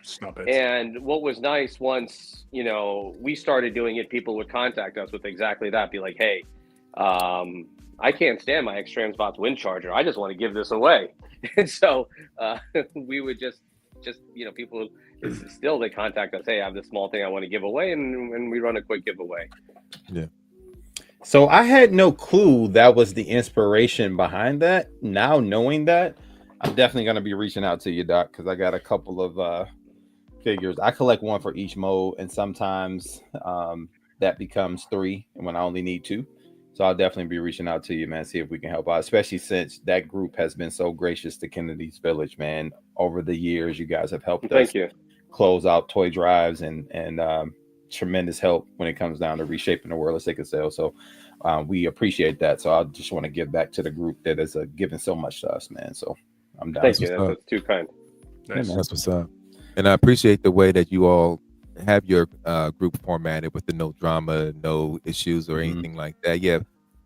And what was nice, once we started doing it, people would contact us with exactly that. Be like, hey, I can't stand my X-Transbots wind charger. I just want to give this away. And so we would just people still, they contact us. Hey, I have this small thing I want to give away, and we run a quick giveaway. Yeah. So I had no clue that was the inspiration behind that. Now knowing that, I'm definitely going to be reaching out to you, Doc, because I got a couple of figures. I collect one for each mode, and sometimes that becomes 3 when I only need 2. So I'll definitely be reaching out to you, man, see if we can help out, especially since that group has been so gracious to Kennedy's Village, man. Over the years, you guys have helped us close out toy drives and tremendous help when it comes down to reshaping the world of sickle cell. So we appreciate that. So I just want to give back to the group that has given so much to us, man. So I'm down. Thank you. That's too kind. Nice. That's what's up. And I appreciate the way that you all have your group formatted with the no drama, no issues or anything like that. Yeah.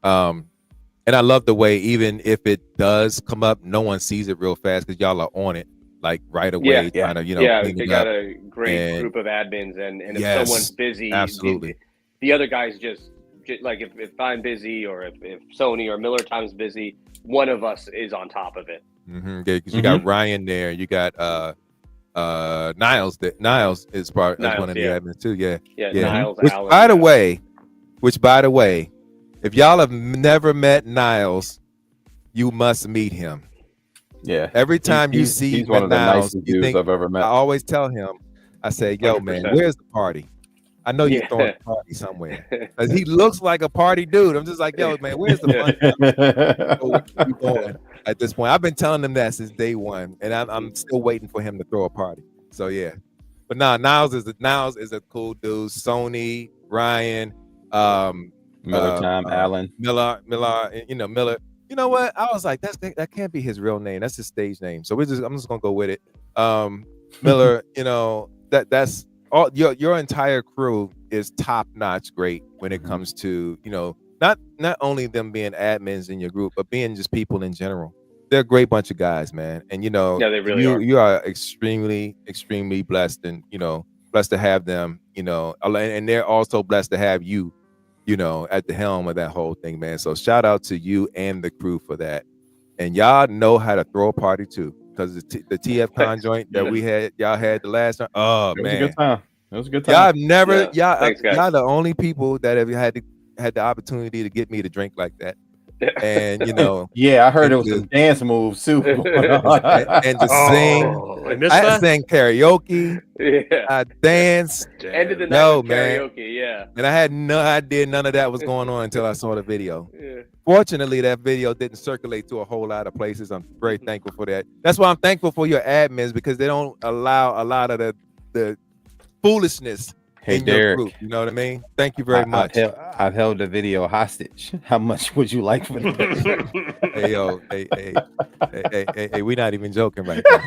And I love the way, even if it does come up, no one sees it real fast because y'all are on it like right away. Yeah. Trying to, they got a great group of admins, and if someone's busy, absolutely, the other guys just like, if I'm busy, or if Sony or Miller Time's busy, one of us is on top of it. Because you got Ryan there, you got Niles. Niles is one of the admins too. Yeah. Niles, which, Alan, by the way, if y'all have never met Niles, you must meet him. Yeah. Every time you see he's one of the nicest dudes I've ever met. I always tell him, I say, yo, 100%. Man, where's the party? I know you're throwing a party somewhere. He looks like a party dude. I'm just like, yo, man, where's the fun? Going at this point. I've been telling him that since day one, and I'm still waiting for him to throw a party. So yeah. But Niles is a cool dude. Sony, Ryan, Miller Time, Allen, Miller, Miller. You know what? I was like, that can't be his real name. That's his stage name. So I'm just gonna go with it. Miller, that's all. Your entire crew is top notch, great when it comes to not only them being admins in your group, but being just people in general. They're a great bunch of guys, man. And they really are. You are extremely, extremely blessed, and blessed to have them. And they're also blessed to have you. At the helm of that whole thing, man. So shout out to you and the crew for that. and y'all know how to throw a party too. Because the TF Con joint that we had, y'all had the last time. Oh It was man, a good time. It was a good time. y'all have never, Thanks, guys. y'all the only people that have had the opportunity to get me to drink like that. And you know, yeah, I heard it was some dance moves too. and to sing. I missed I that. sang karaoke. Yeah. I danced. Ended the night No, with man. karaoke. Yeah. And I had no idea none of that was going on until I saw the video. Yeah. Fortunately, that video didn't circulate to a whole lot of places. I'm very thankful for that. That's why I'm thankful for your admins, because they don't allow a lot of the foolishness in your group. You know what I mean? Thank you very much. I've held the video hostage. How much would you like for that? Hey, yo, hey, we're not even joking right now.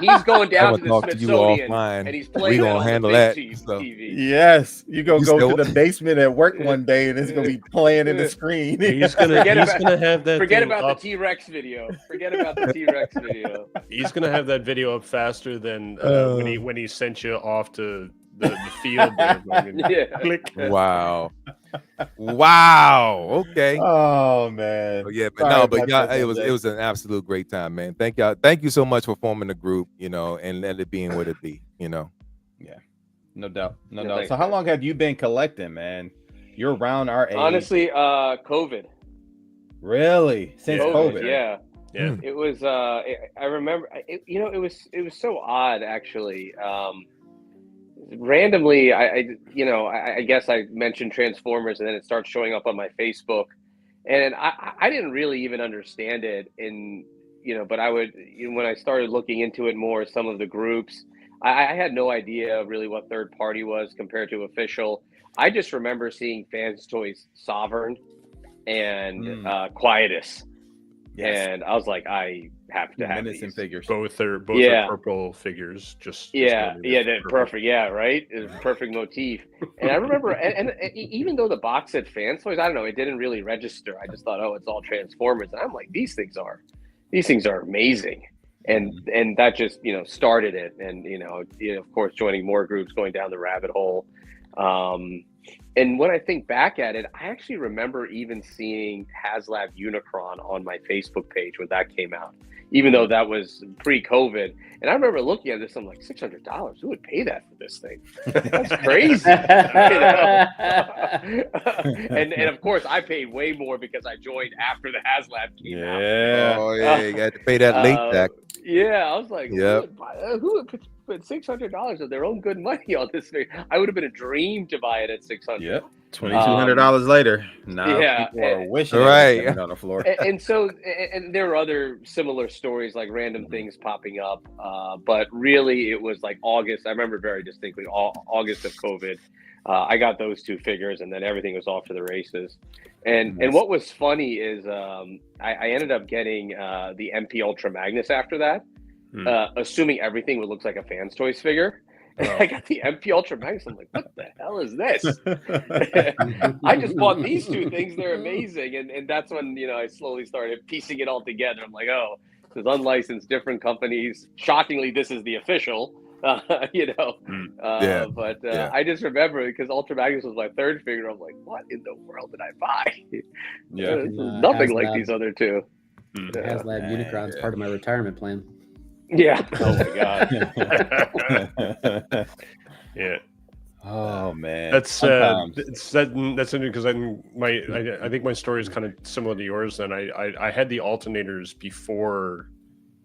He's going down I'm to the talk to you Smithsonian, offline. and he's playing. We gonna handle that. TV. Yes, you gonna go still- to the basement at work one day, and it's gonna be playing in the screen. He's gonna have that. Forget thing about up. the T-Rex video. Forget about the T-Rex video. He's gonna have that video up faster than when he sent you off to the field. Yeah. Click. Wow. Okay. Oh man. Oh, yeah, but Sorry no, but about y'all, that, it was an absolute great time, man. Thank y'all. Thank you so much for forming the group, you know, and let it being what it be, you know. Yeah, no doubt, no Yeah, doubt. thanks, So how man. long have you been collecting, man? You're around our age. Honestly, COVID. Really? Since COVID? Yeah. Yeah. It was. I remember. It was so odd actually. Randomly, I guess I mentioned Transformers, and then it starts showing up on my Facebook, and I didn't really even understand it. But I would, when I started looking into it more, some of the groups, I had no idea really what third party was compared to official. I just remember seeing Fans Toys Sovereign and Quietus. Yes. And I was like, I have to have Menacing these. figures. Both are purple figures. They're perfect. Yeah, right. It was a perfect motif. And I remember, and even though the box said Fans Toys, I don't know, it didn't really register. I just thought, oh, it's all Transformers. And I'm like, these things are amazing. And that just started it. And of course, joining more groups, going down the rabbit hole. And when I think back at it, I actually remember even seeing HasLab Unicron on my Facebook page when that came out, even though that was pre-COVID. And I remember looking at this, I'm like, $600? Who would pay that for this thing? That's crazy. And of course, I paid way more because I joined after the HasLab came out. Oh yeah, you got to pay that late tax. Yeah, I was like, Yep. who would put $600 of their own good money on this thing? I would have been a dream to buy it at $600. Yep. $2,200 later. Now people are wishing right on the floor. And so there were other similar stories, like random things popping up. But really, it was like August. I remember very distinctly August of COVID. I got those two figures, and then everything was off to the races. And what was funny is I ended up getting the MP Ultra Magnus after that, assuming everything would look like a Fans Toys figure. And I got the MP Ultra Magnus. I'm like, what the hell is this? I just bought these two things. They're amazing. And that's when, I slowly started piecing it all together. I'm like, oh, this is unlicensed, different companies. Shockingly, this is the official, But I just remember because Ultra Magnus was my third figure. I'm like, what in the world did I buy? Nothing like these other two. HasLab Unicron is part of my retirement plan. Yeah. Oh my god. Yeah. Oh man. That's interesting because I think my story is kind of similar to yours. And I had the alternators before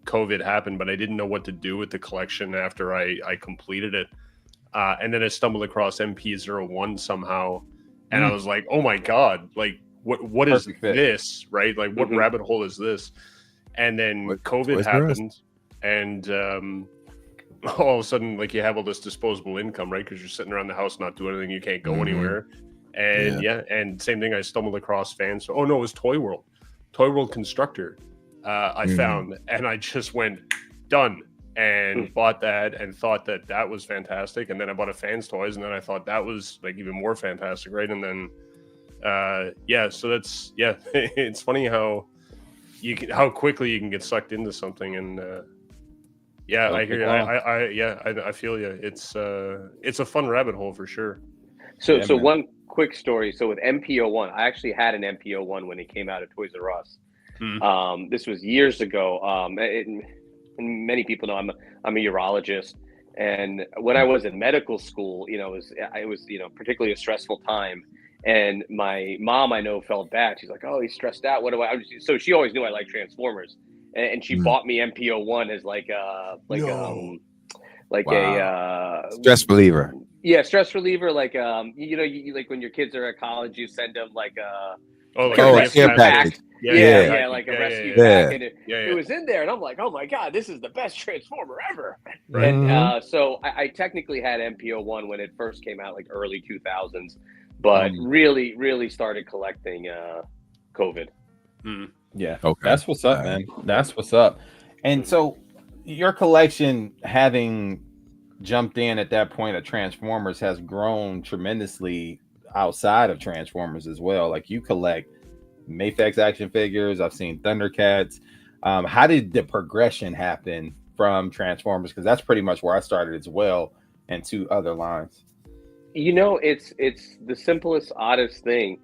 COVID happened, but I didn't know what to do with the collection after I completed it. And then I stumbled across MP01 somehow, and I was like, oh my god, like what is this, right? Like what rabbit hole is this? And then COVID happened. And all of a sudden, like you have all this disposable income, right? Because you're sitting around the house not doing anything, you can't go anywhere. And and same thing. I stumbled across fans. Oh no, it was Toy World Constructor. I found, and I just went done and bought that and thought that was fantastic. And then I bought a Fans Toys, and then I thought that was like even more fantastic, right? And then so that's it's funny how quickly you can get sucked into something and. I hear you. I feel you. It's a fun rabbit hole for sure. So one quick story. So with MP01, I actually had an MP01 when it came out at Toys R Us. This was years ago. And many people know I'm a urologist, and when I was in medical school, it was particularly a stressful time. And my mom, I know, felt bad. She's like, "Oh, he's stressed out. What do I?" So she always knew I liked Transformers, and she bought me MPO1 as like a stress reliever. Yeah, stress reliever. Like you like when your kids are at college, you send them like a rescue package. Yeah, like a rescue pack, and it was in there, and I'm like, oh my god, this is the best Transformer ever. Right. And so I technically had MPO1 when it first came out, like early 2000s, but really started collecting COVID. Yeah, okay, that's what's up, man. That's what's up. And so your collection, having jumped in at that point of Transformers, has grown tremendously outside of Transformers as well. Like, you collect Mayfex action figures. I've seen Thundercats. How did the progression happen from Transformers? Because that's pretty much where I started as well, and 2 other lines. It's the simplest, oddest thing.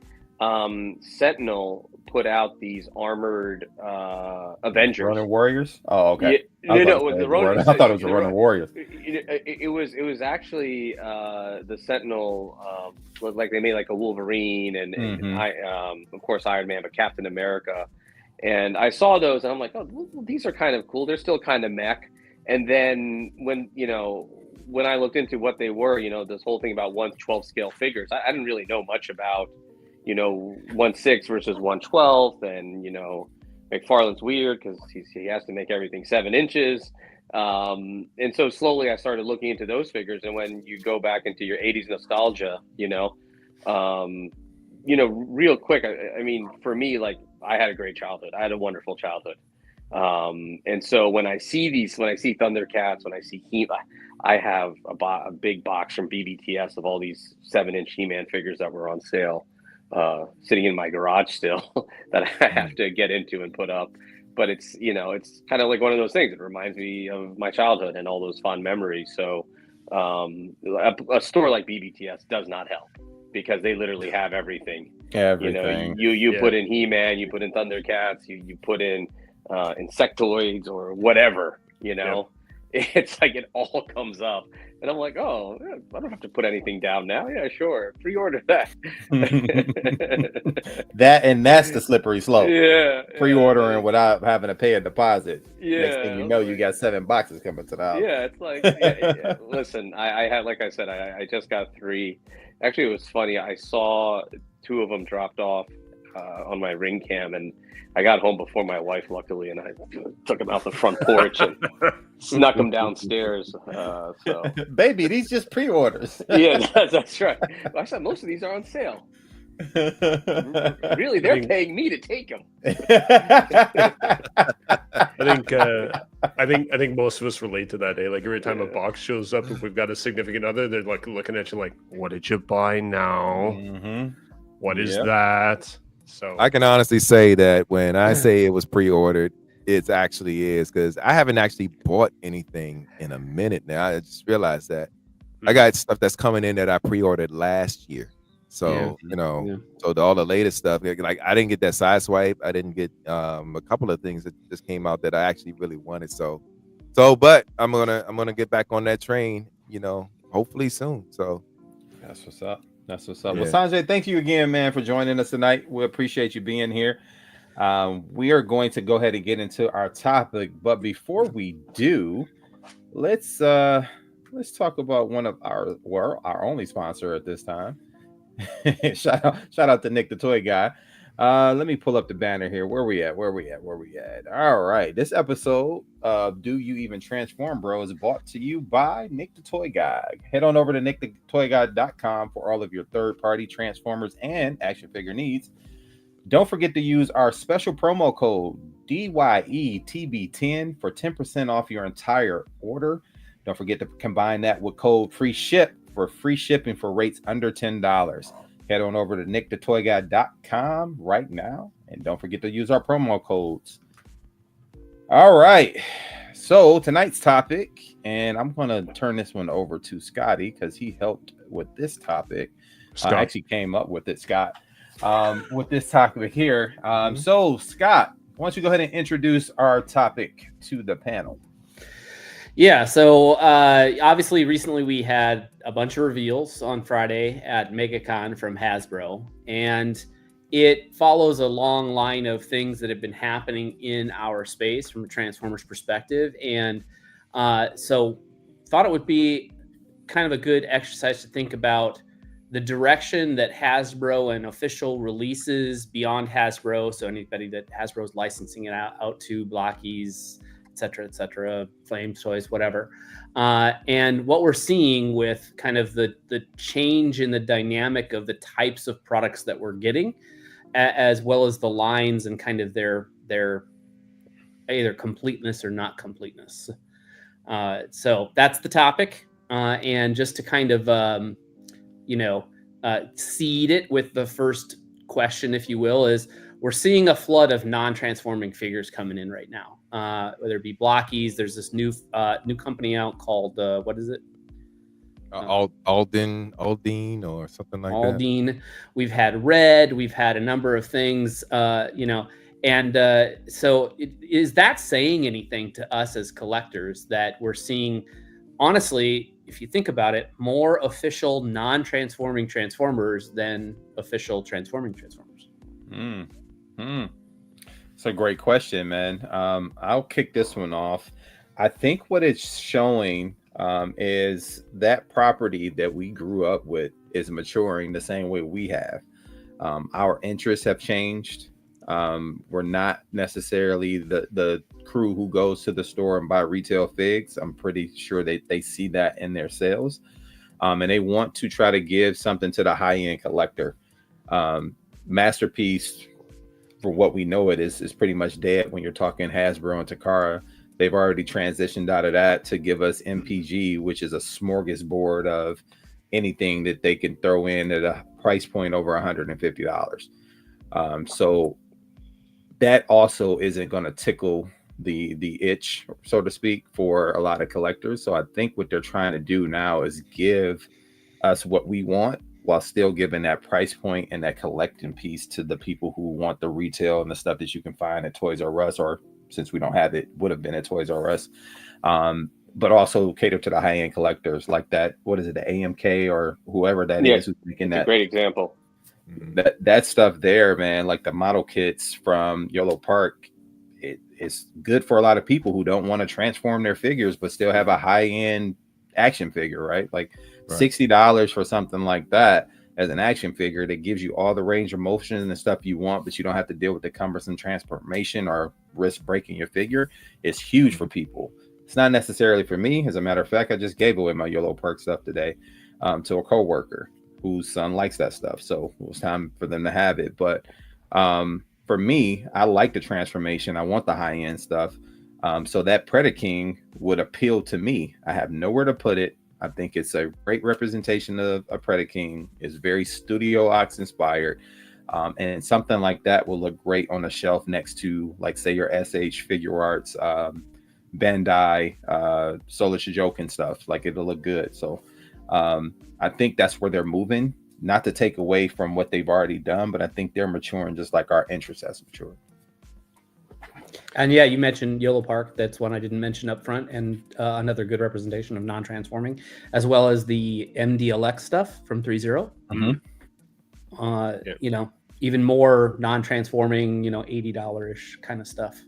Sentinel put out these armored Avengers. Ronin Warriors? Oh, okay. Yeah, the Ronin. I thought it was the Ronin Warriors. It was actually the Sentinel. Like they made like a Wolverine and of course Iron Man, but Captain America. And I saw those and I'm like, oh, well, these are kind of cool. They're still kind of mech. And then when I looked into what they were, this whole thing about 1/12 scale figures, I didn't really know much about 1/6 versus 1/12, and McFarlane's weird because he has to make everything 7 inches, and so slowly I started looking into those figures. And when you go back into your 80s nostalgia, real quick, I mean, for me, like, I had a great childhood. I had a wonderful childhood, and so when I see Thundercats, when I see I have a big box from BBTS of all these 7-inch He-Man figures that were on sale, sitting in my garage still that I have to get into and put up. But it's kind of like one of those things. It reminds me of my childhood and all those fond memories. So a store like BBTS does not help, because they literally have everything. You put in He-Man, you put in Thundercats, you put in insectoids or whatever, It's like it all comes up. And I'm like, oh, I don't have to put anything down now. Yeah, sure. Pre-order that. That's the slippery slope. Yeah. Pre-ordering without having to pay a deposit. Yeah. Next thing you know, you got 7 boxes coming to the house. Yeah, it's like, listen, I had, like I said, I just got 3. Actually, it was funny. I saw 2 of them dropped off on my ring cam, and I got home before my wife, luckily, and I took them out the front porch and snuck them downstairs. So, baby, these just pre-orders. Yeah, that's right. I said most of these are on sale. Really, they're paying me to take them. I think most of us relate to that. Like, every time a box shows up, if we've got a significant other, they're like looking at you like, "What did you buy now? What is that?" So I can honestly say that when I say it was pre-ordered, it actually is, because I haven't actually bought anything in a minute now. I just realized that I got stuff that's coming in that I pre-ordered last year. So so all the latest stuff, like I didn't get that side swipe. I didn't get a couple of things that just came out that I actually really wanted. So but I'm gonna get back on that train, hopefully soon. So that's what's up. That's what's up. Yeah. Well, Sanjay, thank you again, man, for joining us tonight. We appreciate you being here. We are going to go ahead and get into our topic, but before we do, let's talk about one of our only sponsor at this time. shout out to Nick the Toy Guy. Let me pull up the banner here. Where we at? All right. This episode of Do You Even Transform, Bro, is brought to you by Nick the Toy Guy. Head on over to nickthetoyguy.com for all of your third-party Transformers and action figure needs. Don't forget to use our special promo code DYETB10 for 10% off your entire order. Don't forget to combine that with code FREESHIP for free shipping for rates under $10. Head on over to nickthetoyguy.com right now, and don't forget to use our promo codes. All right, so tonight's topic, and I'm going to turn this one over to Scotty because he helped with this topic. Actually came up with it, Scott, with this topic here. So, Scott, why don't you go ahead and introduce our topic to the panel? Yeah, so obviously recently we had a bunch of reveals on Friday at MegaCon from Hasbro, and it follows a long line of things that have been happening in our space from a Transformers perspective. And so thought it would be kind of a good exercise to think about the direction that Hasbro and official releases beyond Hasbro, so anybody that Hasbro's licensing it out to, Blockies, et cetera, Flames Toys, whatever. And what we're seeing with kind of the change in the dynamic of the types of products that we're getting, as well as the lines and kind of their either completeness or not completeness. So that's the topic. And just to kind of, seed it with the first question, if you will, is we're seeing a flood of non-transforming figures coming in right now. Whether it be Blockies, there's this new company out called what is it? Aldine or something like that. Aldine. We've had Red. We've had a number of things. And so is that saying anything to us as collectors that we're seeing? Honestly, if you think about it, more official non-transforming Transformers than official transforming Transformers. It's a great question, man. I'll kick this one off. I think what it's showing is that property that we grew up with is maturing the same way we have. Our interests have changed. We're not necessarily the crew who goes to the store and buy retail figs. I'm pretty sure they see that in their sales. And they want to try to give something to the high-end collector. Masterpiece, for what we know it is pretty much dead when you're talking Hasbro and Takara. They've already transitioned out of that to give us MPG, which is a smorgasbord of anything that they can throw in at a price point over $150. So that also isn't going to tickle the itch, so to speak, for a lot of collectors. So I think what they're trying to do now is give us what we want while still giving that price point and that collecting piece to the people who want the retail and the stuff that you can find at Toys R Us, or since we don't have it, would have been at Toys R Us. But also cater to the high-end collectors like that. What is it, the AMK or whoever that is who's making that? A great example. That stuff there, man, like the model kits from Yolo Park, it's good for a lot of people who don't want to transform their figures but still have a high-end action figure, right? Like $60 for something like that as an action figure that gives you all the range of motion and the stuff you want, but you don't have to deal with the cumbersome transformation or risk breaking your figure. It's huge for people. It's not necessarily for me. As a matter of fact, I just gave away my Yolo Park stuff today to a coworker whose son likes that stuff. So it was time for them to have it. But for me, I like the transformation. I want the high-end stuff. So that Predaking would appeal to me. I have nowhere to put it. I think it's a great representation of a Predaking. It's very Studio Ox inspired. And something like that will look great on a shelf next to, like, say, your SH Figure Arts, Bandai, Solar Shijoken stuff. Like, it'll look good. So I think that's where they're moving. Not to take away from what they've already done, but I think they're maturing just like our interests has matured. And yeah, you mentioned Yolo Park. That's one I didn't mention up front, and another good representation of non-transforming, as well as the MDLX stuff from 3.0. You know, even more non-transforming, you know, $80-ish kind of stuff.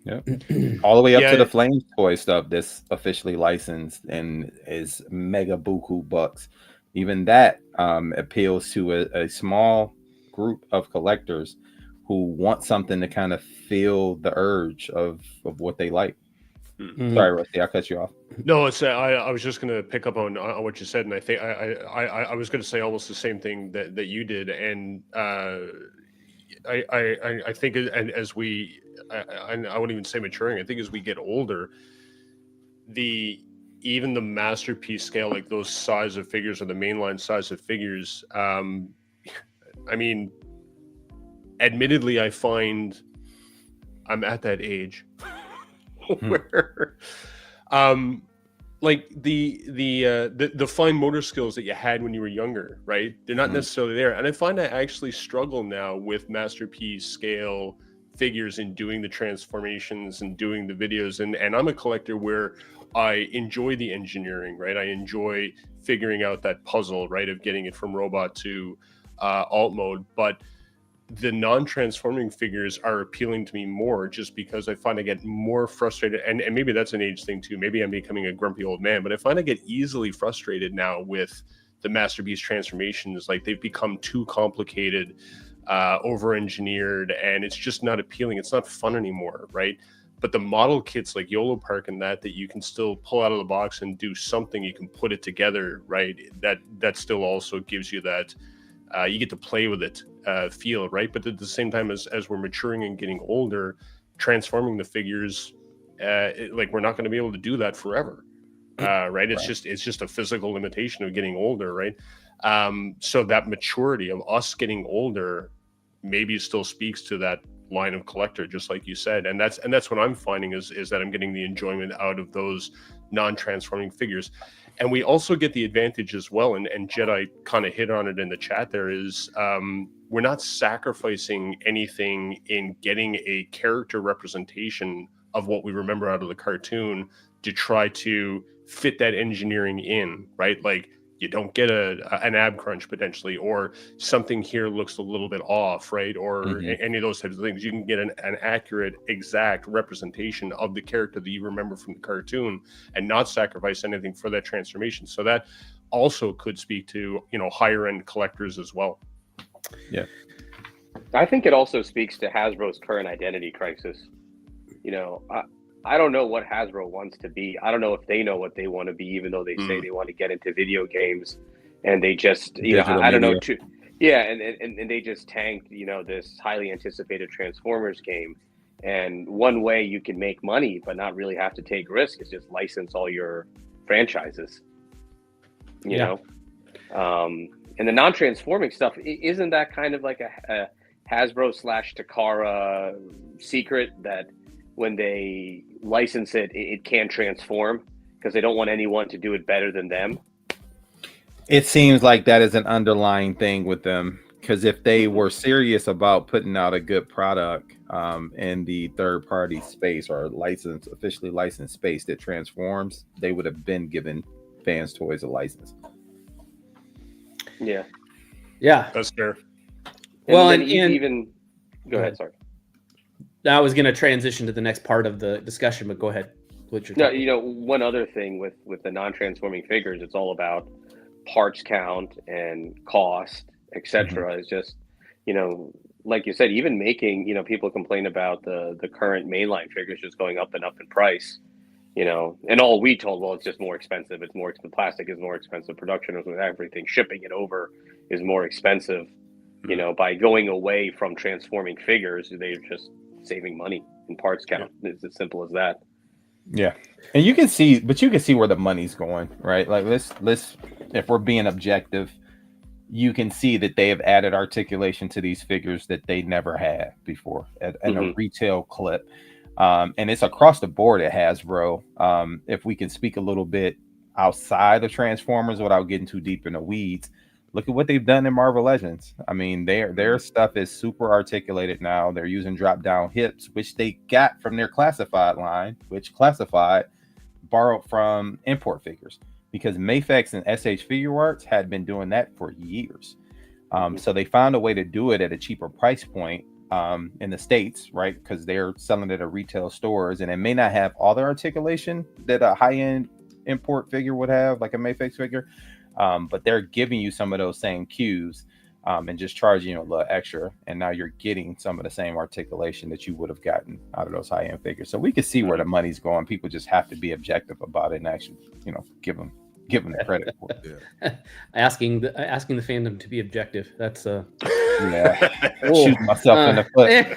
Yeah. All the way up to the Flames toy stuff that's officially licensed and is mega buku bucks. Even that appeals to a small group of collectors who want something to kind of feel the urge of what they like. Sorry, Rusty, I cut you off. No, it's I was just going to pick up on what you said, and I think I was going to say almost the same thing that you did, and I think as we I wouldn't even say maturing. I think as we get older, even the masterpiece scale, like those size of figures or the mainline size of figures, I mean, admittedly, I find I'm at that age where like the fine motor skills that you had when you were younger, right? They're not necessarily there. And I find I actually struggle now with masterpiece scale figures and doing the transformations and doing the videos. And I'm a collector where I enjoy the engineering, right? I enjoy figuring out that puzzle, right, of getting it from robot to alt mode. But the non-transforming figures are appealing to me more, just because I find I get more frustrated, and maybe that's an age thing too. Maybe I'm becoming a grumpy old man, but I find I get easily frustrated now with the Master Beast transformations. Like, they've become too complicated, over-engineered, and it's just not appealing. It's not fun anymore, right? But the model kits like YOLO Park and that you can still pull out of the box and do something, you can put it together, right? That still also gives you that you get to play with it feel, right? But at the same time, as we're maturing and getting older, transforming the figures, like, we're not going to be able to do that forever, right? It's just a physical limitation of getting older, right? So that maturity of us getting older maybe still speaks to that line of collector, just like you said, and that's what I'm finding is that I'm getting the enjoyment out of those non-transforming figures. And we also get the advantage as well, and Jedi kind of hit on it in the chat there, is we're not sacrificing anything in getting a character representation of what we remember out of the cartoon to try to fit that engineering in, right? Like, you don't get an ab crunch potentially, or something here looks a little bit off, right? Or any of those types of things. You can get an accurate, exact representation of the character that you remember from the cartoon and not sacrifice anything for that transformation. So that also could speak to, higher end collectors as well. Yeah. I think it also speaks to Hasbro's current identity crisis. I don't know what Hasbro wants to be. I don't know if they know what they want to be, even though they say they want to get into video games, and they just, I don't know. And they just tanked, this highly anticipated Transformers game. And one way you can make money but not really have to take risk is just license all your franchises. You know, and the non-transforming stuff, isn't that kind of like a Hasbro / Takara secret, that when they license it, it can transform because they don't want anyone to do it better than them? It seems like that is an underlying thing with them, because if they were serious about putting out a good product in the third-party space, or officially licensed space that transforms, they would have been giving fans toys a license. Yeah, that's fair. Well, and even go ahead. Sorry. I was going to transition to the next part of the discussion, but go ahead. No, one other thing with the non-transforming figures, it's all about parts count and cost, etc. It's just, like you said, even making, people complain about the current mainline figures just going up and up in price, and all we told, well, it's just more expensive. It's more expensive. Plastic is more expensive. Production is everything. Shipping it over is more expensive. By going away from transforming figures, they're just saving money in parts count. It's as simple as that. Yeah, and you can see where the money's going, right? Like, let's if we're being objective, you can see that they have added articulation to these figures that they never had before at a retail clip, and it's across the board at Hasbro. If we can speak a little bit outside of Transformers without getting too deep in the weeds, look at what they've done in Marvel Legends. I mean, their stuff is super articulated now. They're using drop-down hips, which they got from their Classified line, which Classified borrowed from import figures, because Mafex and SH Figure Arts had been doing that for years. So they found a way to do it at a cheaper price point in the States, right? Because they're selling it at retail stores, and it may not have all the articulation that a high-end import figure would have, like a Mafex figure. But they're giving you some of those same cues and just charging you a little extra. And now you're getting some of the same articulation that you would have gotten out of those high-end figures. So we can see where the money's going. People just have to be objective about it and actually, give them the credit for it. Asking the fandom to be objective. That's shoot myself in the foot.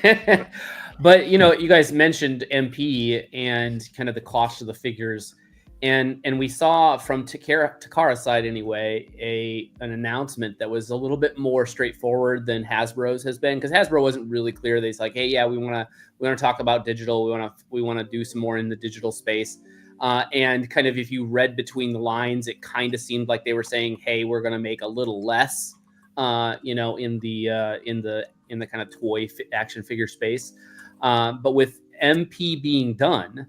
But you guys mentioned MP and kind of the cost of the figures. And we saw from Takara's side anyway, an announcement that was a little bit more straightforward than Hasbro's has been, because Hasbro wasn't really clear. They're like, hey, yeah, we want to talk about digital. We want to do some more in the digital space. And kind of, if you read between the lines, it kind of seemed like they were saying, hey, we're going to make a little less, in the kind of toy action figure space. But with MP being done,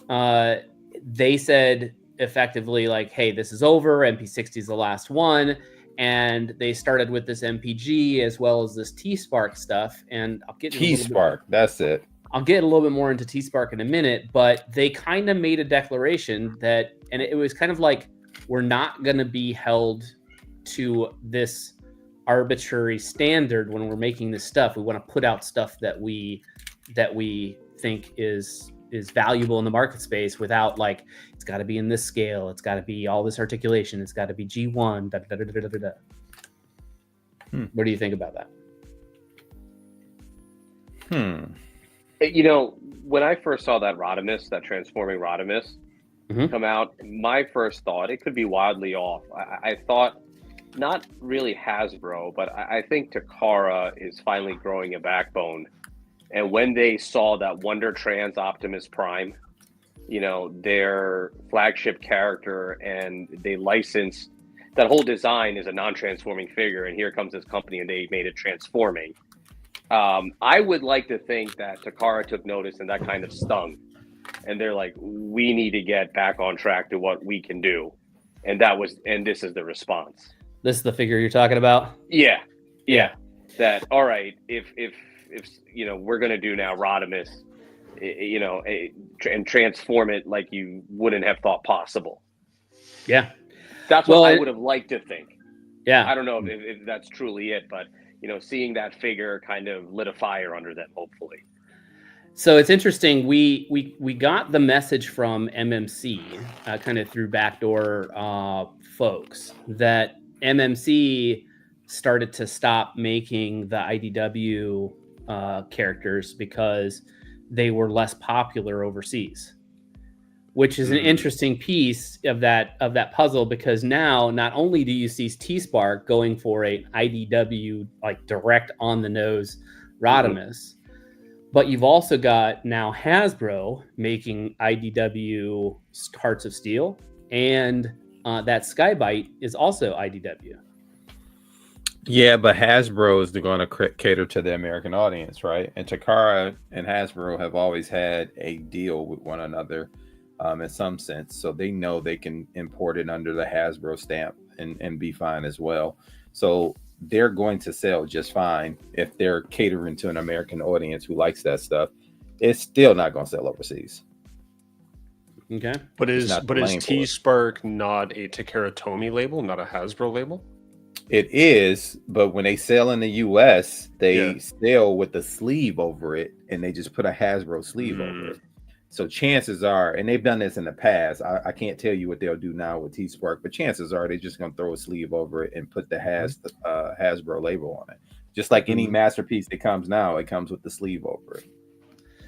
they said effectively like, hey, this is over. MP60 is the last one. And they started with this MPG as well as this T-Spark stuff. And I'll get T-Spark, that's it. I'll get a little bit more into T-Spark in a minute, but they kind of made a declaration that, and it was kind of like, we're not going to be held to this arbitrary standard when we're making this stuff. We want to put out stuff that we think is valuable in the market space without like, it's got to be in this scale. It's got to be all this articulation. It's got to be G1. What do you think about that? You know, when I first saw that Rodimus, that transforming Rodimus come out, my first thought, it could be wildly off. I thought not really Hasbro, but I think Takara is finally growing a backbone. And when they saw that Wonder Trans Optimus Prime, you know, their flagship character, and they licensed that whole design is a non-transforming figure, and here comes this company and they made it transforming. I would like to think that Takara took notice and that kind of stung. And they're like, we need to get back on track to what we can do. And this is the response. This is the figure you're talking about? Yeah. That, all right, if you know, we're going to do now Rodimus, you know, and transform it like you wouldn't have thought possible. Yeah. That's what I would have liked to think. Yeah. I don't know if that's truly it, but you know, seeing that figure kind of lit a fire under them, hopefully. So it's interesting. We got the message from MMC kind of through backdoor folks that MMC started to stop making the IDW characters because they were less popular overseas, which is an interesting piece of that puzzle, because now not only do you see T-Spark going for a IDW like direct on the nose Rodimus, but you've also got now Hasbro making IDW Hearts of Steel, and that Skybite is also IDW. Yeah, but Hasbro is going to cater to the American audience, right? And Takara and Hasbro have always had a deal with one another in some sense. So they know they can import it under the Hasbro stamp and be fine as well. So they're going to sell just fine if they're catering to an American audience who likes that stuff. It's still not going to sell overseas. Okay. But is T-Spark not a Takara Tomy label, not a Hasbro label? It is, but when they sell in the US, they sell with the sleeve over it, and they just put a Hasbro sleeve over it. So chances are, and they've done this in the past, I can't tell you what they'll do now with T-Spark, but chances are they're just going to throw a sleeve over it and put the Hasbro label on it. Just like any masterpiece that comes now, it comes with the sleeve over it.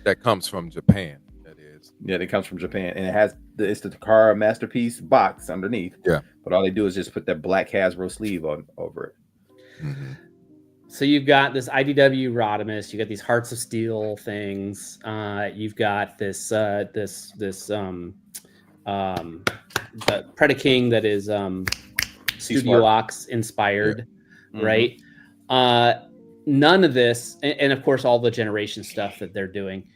That comes from Japan. That is. Yeah, it comes from Japan, and it's the Takara masterpiece box underneath. Yeah. But all they do is just put that black Hasbro sleeve over it. Mm-hmm. So you've got this IDW Rodimus, you got these Hearts of Steel things, you've got this the Predaking that is Studio Ox inspired, right? None of this, and of course all the generation stuff that they're doing,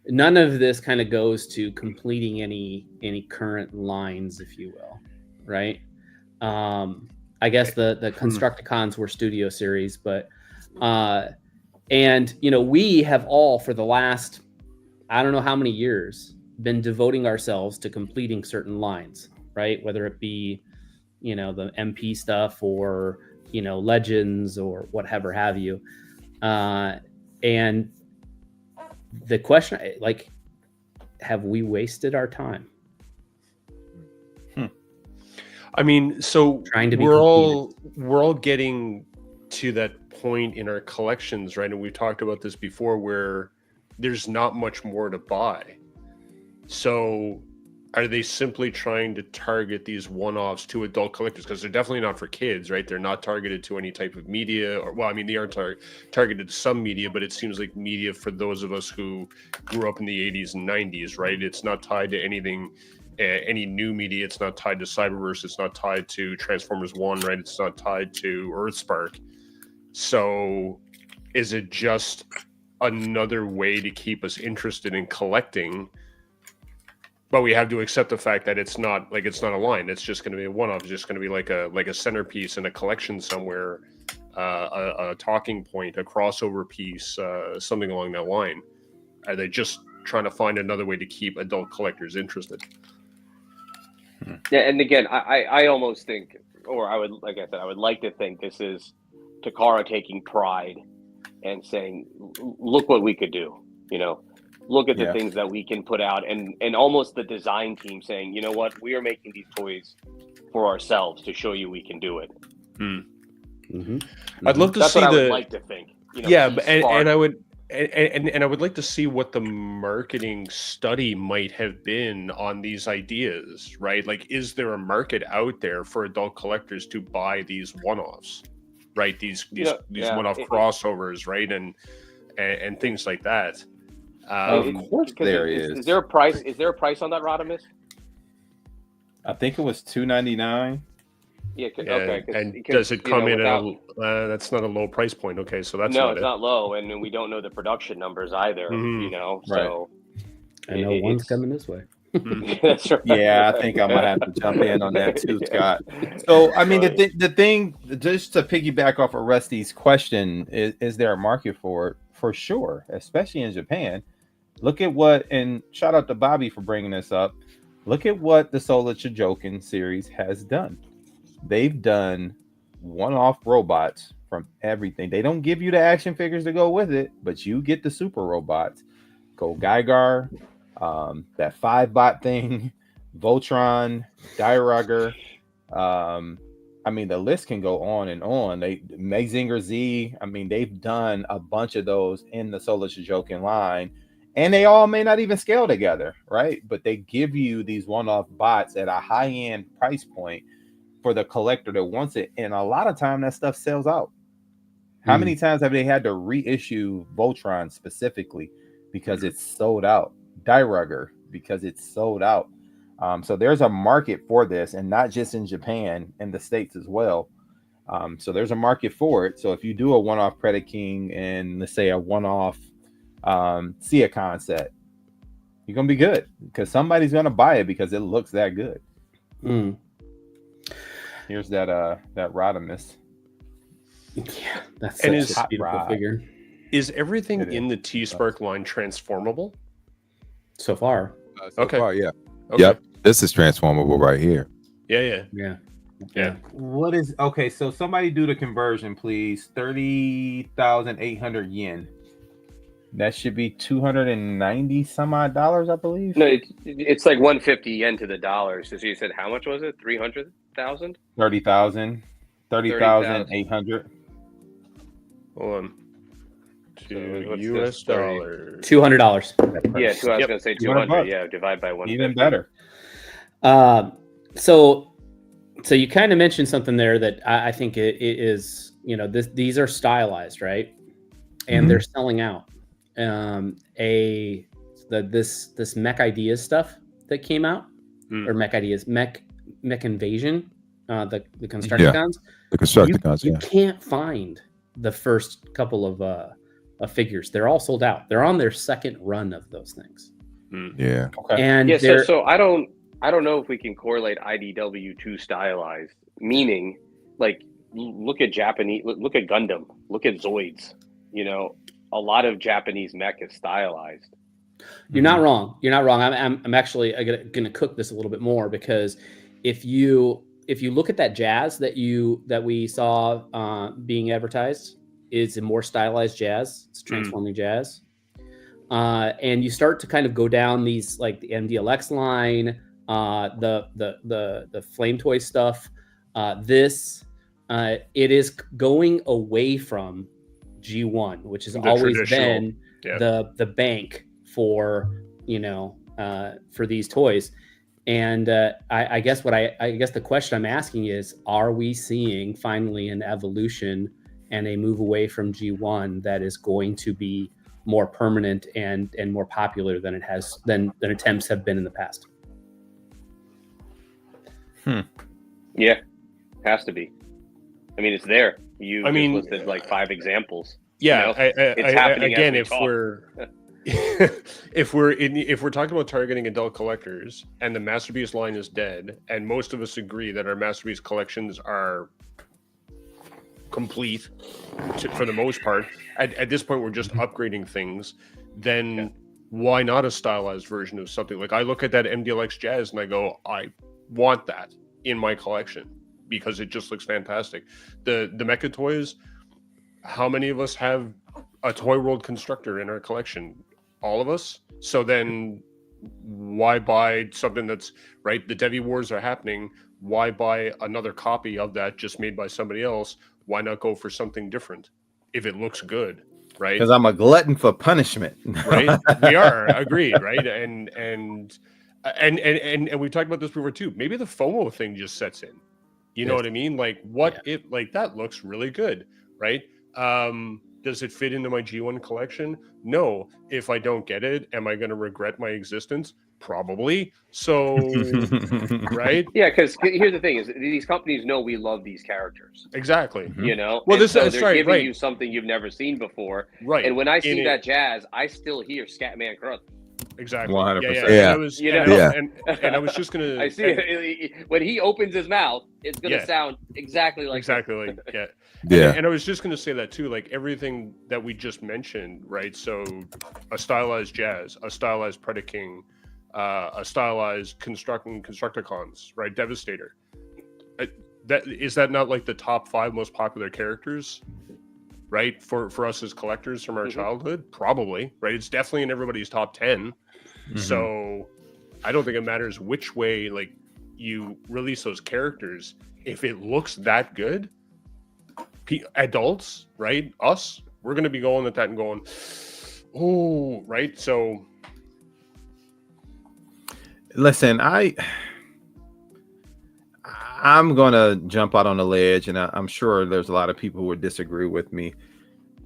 none of this kind of goes to completing any current lines, if you will, right? I guess the Constructicons were Studio Series, but and you know, we have all for the last I don't know how many years been devoting ourselves to completing certain lines, right? Whether it be, you know, the MP stuff or, you know, Legends or whatever have you. And the question, like, have we wasted our time? I mean, so we're all getting to that point in our collections, right? And we've talked about this before, where there's not much more to buy. So are they simply trying to target these one-offs to adult collectors? Because they're definitely not for kids, right? They're not targeted to any type of media, or, well, I mean, they are targeted to some media, but it seems like media for those of us who grew up in the 80s and 90s, right? It's not tied to anything, any new media. It's not tied to Cyberverse. It's not tied to Transformers 1, right? It's not tied to Earthspark. So is it just another way to keep us interested in collecting. But we have to accept the fact that it's not a line. It's just going to be a one-off. It's just going to be like a centerpiece in a collection somewhere, a talking point, a crossover piece, something along that line. Are they just trying to find another way to keep adult collectors interested? Yeah, and again, I almost think, or I would, like I said, I would like to think this is Takara taking pride and saying, look what we could do, you know. Look at the things that we can put out, and almost the design team saying, you know what, we are making these toys for ourselves to show you we can do it. I'd love to That's see what I would like to think. You know, and I would and I would like to see what the marketing study might have been on these ideas, right? Like, is there a market out there for adult collectors to buy these one-offs, right? These one-off crossovers, right? And things like that. Of course there is. Is there a price? Is there a price on that, Rodimus? I think it was $2.99. Yeah. Okay. And does it come in at that's not a low price point? Okay, so that's it's not low, and we don't know the production numbers either. You know, so I know one's coming this way. That's right. Yeah, I think I might have to jump in on that too, Scott. So, I mean, the thing, just to piggyback off of Rusty's question, is there a market for it? For sure, especially in Japan. Look at what, and shout out to Bobby for bringing this up. Look at what the Solar Chijoken series has done. They've done one-off robots from everything. They don't give you the action figures to go with it, but you get the super robots. Go Gygar, that 5-bot thing, Voltron, Dairugger. I mean, the list can go on and on. Mazinger Z, I mean, they've done a bunch of those in the Solar Chijoken line, and they all may not even scale together, right? But they give you these one-off bots at a high-end price point for the collector that wants it, and a lot of time that stuff sells out. How many times have they had to reissue Voltron specifically because it's sold out? Dairugger, because it's sold out. So there's a market for this, and not just in Japan, in the States as well. So there's a market for it. So if you do a one-off Predaking and let's say a one-off Siakon set, you're gonna be good because somebody's gonna buy it because it looks that good. Here's that Rodimus. Yeah, that's such a beautiful figure. Is everything in the T-Spark line transformable? So far. Okay. Yeah. Okay. Yep. This is transformable right here. Yeah. What is okay? So somebody do the conversion, please. 30,800 yen. That should be 290 some odd dollars, I believe. No, it's like 150 yen to the dollar. So you said how much was it? 300,000? 30,000. 30,800. Hold on. To US dollars. $200. Yeah, I was going to say 200. Yeah, divide by 150. Even better. So you kind of mentioned something there that I think it is, you know, these are stylized, right? And they're selling out. This Mech Ideas stuff that came out, or Mech Ideas, Mech Invasion, the Constructicons. The Constructicons. You can't find the first couple of figures. They're all sold out. They're on their second run of those things. Yeah. Okay. And so I don't know if we can correlate IDW to stylized, meaning like look at Japanese, look at Gundam, look at Zoids. You know, a lot of Japanese mech is stylized. You're not wrong. You're not wrong. I'm actually going to cook this a little bit more, because if you look at that Jazz that we saw being advertised, is a more stylized Jazz. It's transforming Jazz. And you start to kind of go down these, like the MDLX line, the Flame Toy stuff. It is going away from G1, which has always been the bank for, you know, for these toys. And I guess the question I'm asking is, are we seeing finally an evolution and a move away from G1 that is going to be more permanent and more popular than it has than attempts have been in the past? Yeah, has to be. I mean, it's there. You listed like 5 examples. Yeah, it's happening again, as we talk. if we're talking about targeting adult collectors and the Masterpiece line is dead, and most of us agree that our Masterpiece collections are complete for the most part, at this point we're just upgrading things, then why not a stylized version of something? Like, I look at that MDLX Jazz and I go, I want that in my collection because it just looks fantastic. The Mecha toys, how many of us have a Toy World Constructor in our collection? All of us. So then why buy something that's right? The Devi Wars are happening. Why buy another copy of that just made by somebody else? Why not go for something different if it looks good, right? Because I'm a glutton for punishment. Right? We are, agreed, right? And we talked about this before too. Maybe the FOMO thing just sets in. You know what I mean? Like, what if, like, that looks really good, right? Does it fit into my G1 collection? No. If I don't get it, am I going to regret my existence? Probably. So, right? Yeah, because here's the thing: is these companies know we love these characters. Exactly. You know. Well, they're giving you something you've never seen before. Right. And when I see that Jazz, I still hear Scatman Crothers. Exactly. 100%. Yeah. And I was just gonna. I see it. When he opens his mouth, it's gonna sound exactly like And I was just gonna say that too. Like, everything that we just mentioned, right? So, a stylized Jazz, a stylized Predaking, a stylized Constructicons, right? Devastator. That not like the top 5 most popular characters, right? For us as collectors from our childhood, probably, right? It's definitely in everybody's top 10. So I don't think it matters which way, like, you release those characters. If it looks that good, adults, right? Us, we're going to be going at that and going, oh, right? So listen, I'm going to jump out on the ledge, and I'm sure there's a lot of people who would disagree with me.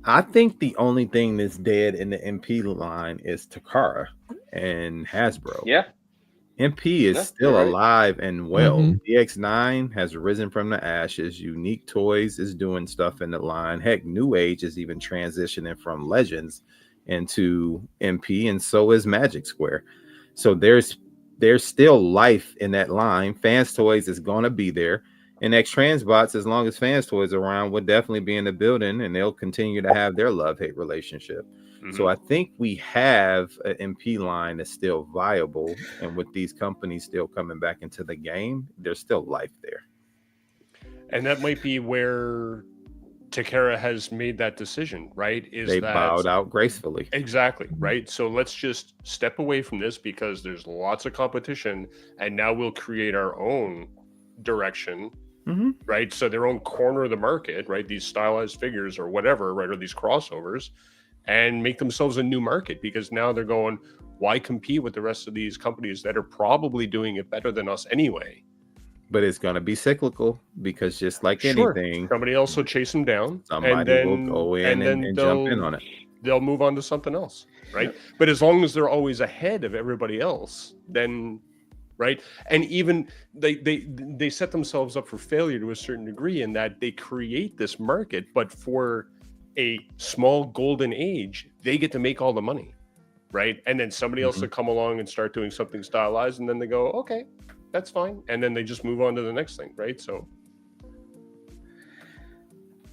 I think the only thing that's dead in the MP line is Takara and Hasbro. Yeah. MP is still alive and well. DX9 has risen from the ashes. Unique Toys is doing stuff in the line. Heck, New Age is even transitioning from Legends into MP, and so is Magic Square. So there's still life in that line. Fans Toys is going to be there. And X-Transbots, as long as Fans Toys are around, will definitely be in the building, and they'll continue to have their love-hate relationship. So I think we have an MP line that's still viable, and with these companies still coming back into the game, there's still life there. And that might be where Takara has made that decision, right? They bowed out gracefully. Exactly, right? So let's just step away from this because there's lots of competition, and now we'll create our own direction, right? So their own corner of the market, right? These stylized figures or whatever, right? Or these crossovers, and make themselves a new market, because now they're going, why compete with the rest of these companies that are probably doing it better than us anyway? But it's going to be cyclical, because just like anything, somebody else will chase them down. Somebody will go in and jump in on it. They'll move on to something else, right? But as long as they're always ahead of everybody else, then, right? And even they set themselves up for failure to a certain degree, in that they create this market, but for a small golden age, they get to make all the money, right? And then somebody else will come along and start doing something stylized, and then they go, okay, that's fine, and then they just move on to the next thing, right? So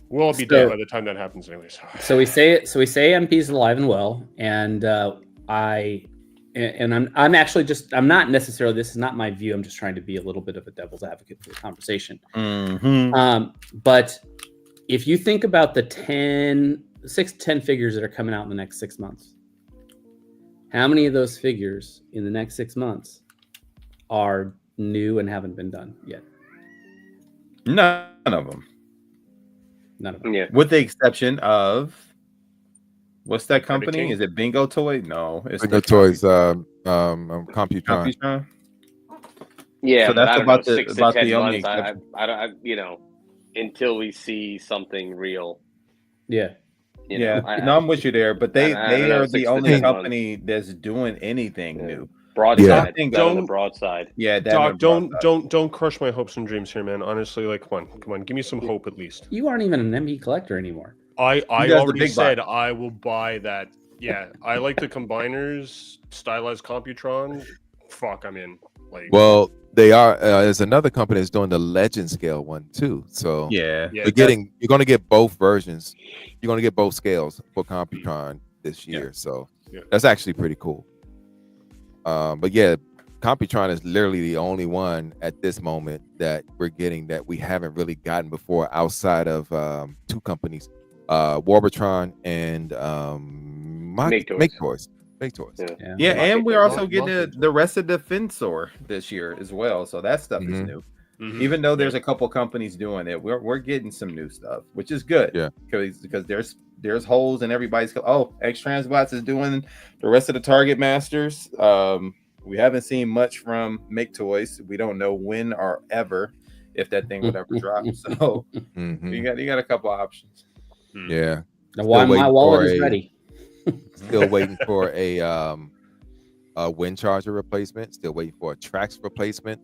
we'll all be dead by the time that happens, anyways. So we say MP's alive and well, and I'm actually just, I'm not necessarily, this is not my view, I'm just trying to be a little bit of a devil's advocate for the conversation. But if you think about the 6 to 10 figures that are coming out in the next 6 months, how many of those figures in the next 6 months are new and haven't been done yet? None of them. None of them. Yeah. With the exception of, what's that company? Is it Bingo Toy? No, it's Bingo Toys. Computron. Yeah, so that's about the only exception. I don't, you know, until we see something real. Yeah. You know, I'm with you there, but they are the only company that's doing anything new. Broadside. Don't broadside. Yeah, Doc, don't crush my hopes and dreams here, man. Honestly, like, come on, give me some hope at least. You aren't even an MP collector anymore. I already said I will buy that. Yeah, I like the combiners, stylized Computron. Fuck, I'm in. Like, well, they are. There's another company that's doing the Legend scale one too. So yeah, you're going to get both versions. You're going to get both scales for Computron this year. So that's actually pretty cool. But yeah, Computron is literally the only one at this moment that we're getting that we haven't really gotten before outside of two companies, Warbotron and Make Toys. Yeah, and we're also getting the rest of the Fensor this year as well. So that stuff is new. Even though there's a couple companies doing it, we're getting some new stuff, which is good. Yeah, because there's holes in everybody's. X Transbots is doing the rest of the Target Masters. We haven't seen much from Make Toys. We don't know when or ever if that thing would ever drop. So you got a couple options. Yeah. My wallet is ready. Still waiting for a wind charger replacement. Still waiting for a Trax replacement.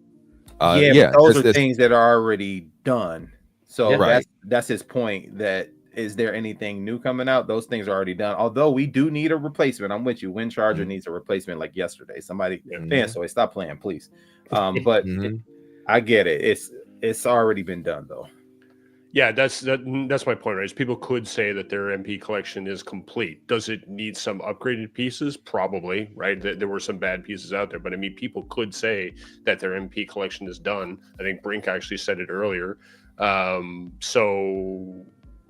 But those are things that are already done. So that's his point. That is there anything new coming out? Those things are already done. Although we do need a replacement. I'm with you. Wind charger needs a replacement like yesterday. Somebody, Fansoy, stop playing, please. But I get it. It's already been done though. Yeah, that's my point, right? People could say that their MP collection is complete. Does it need some upgraded pieces? Probably, right? There were some bad pieces out there, but I mean, people could say that their MP collection is done. I think Brink actually said it earlier. So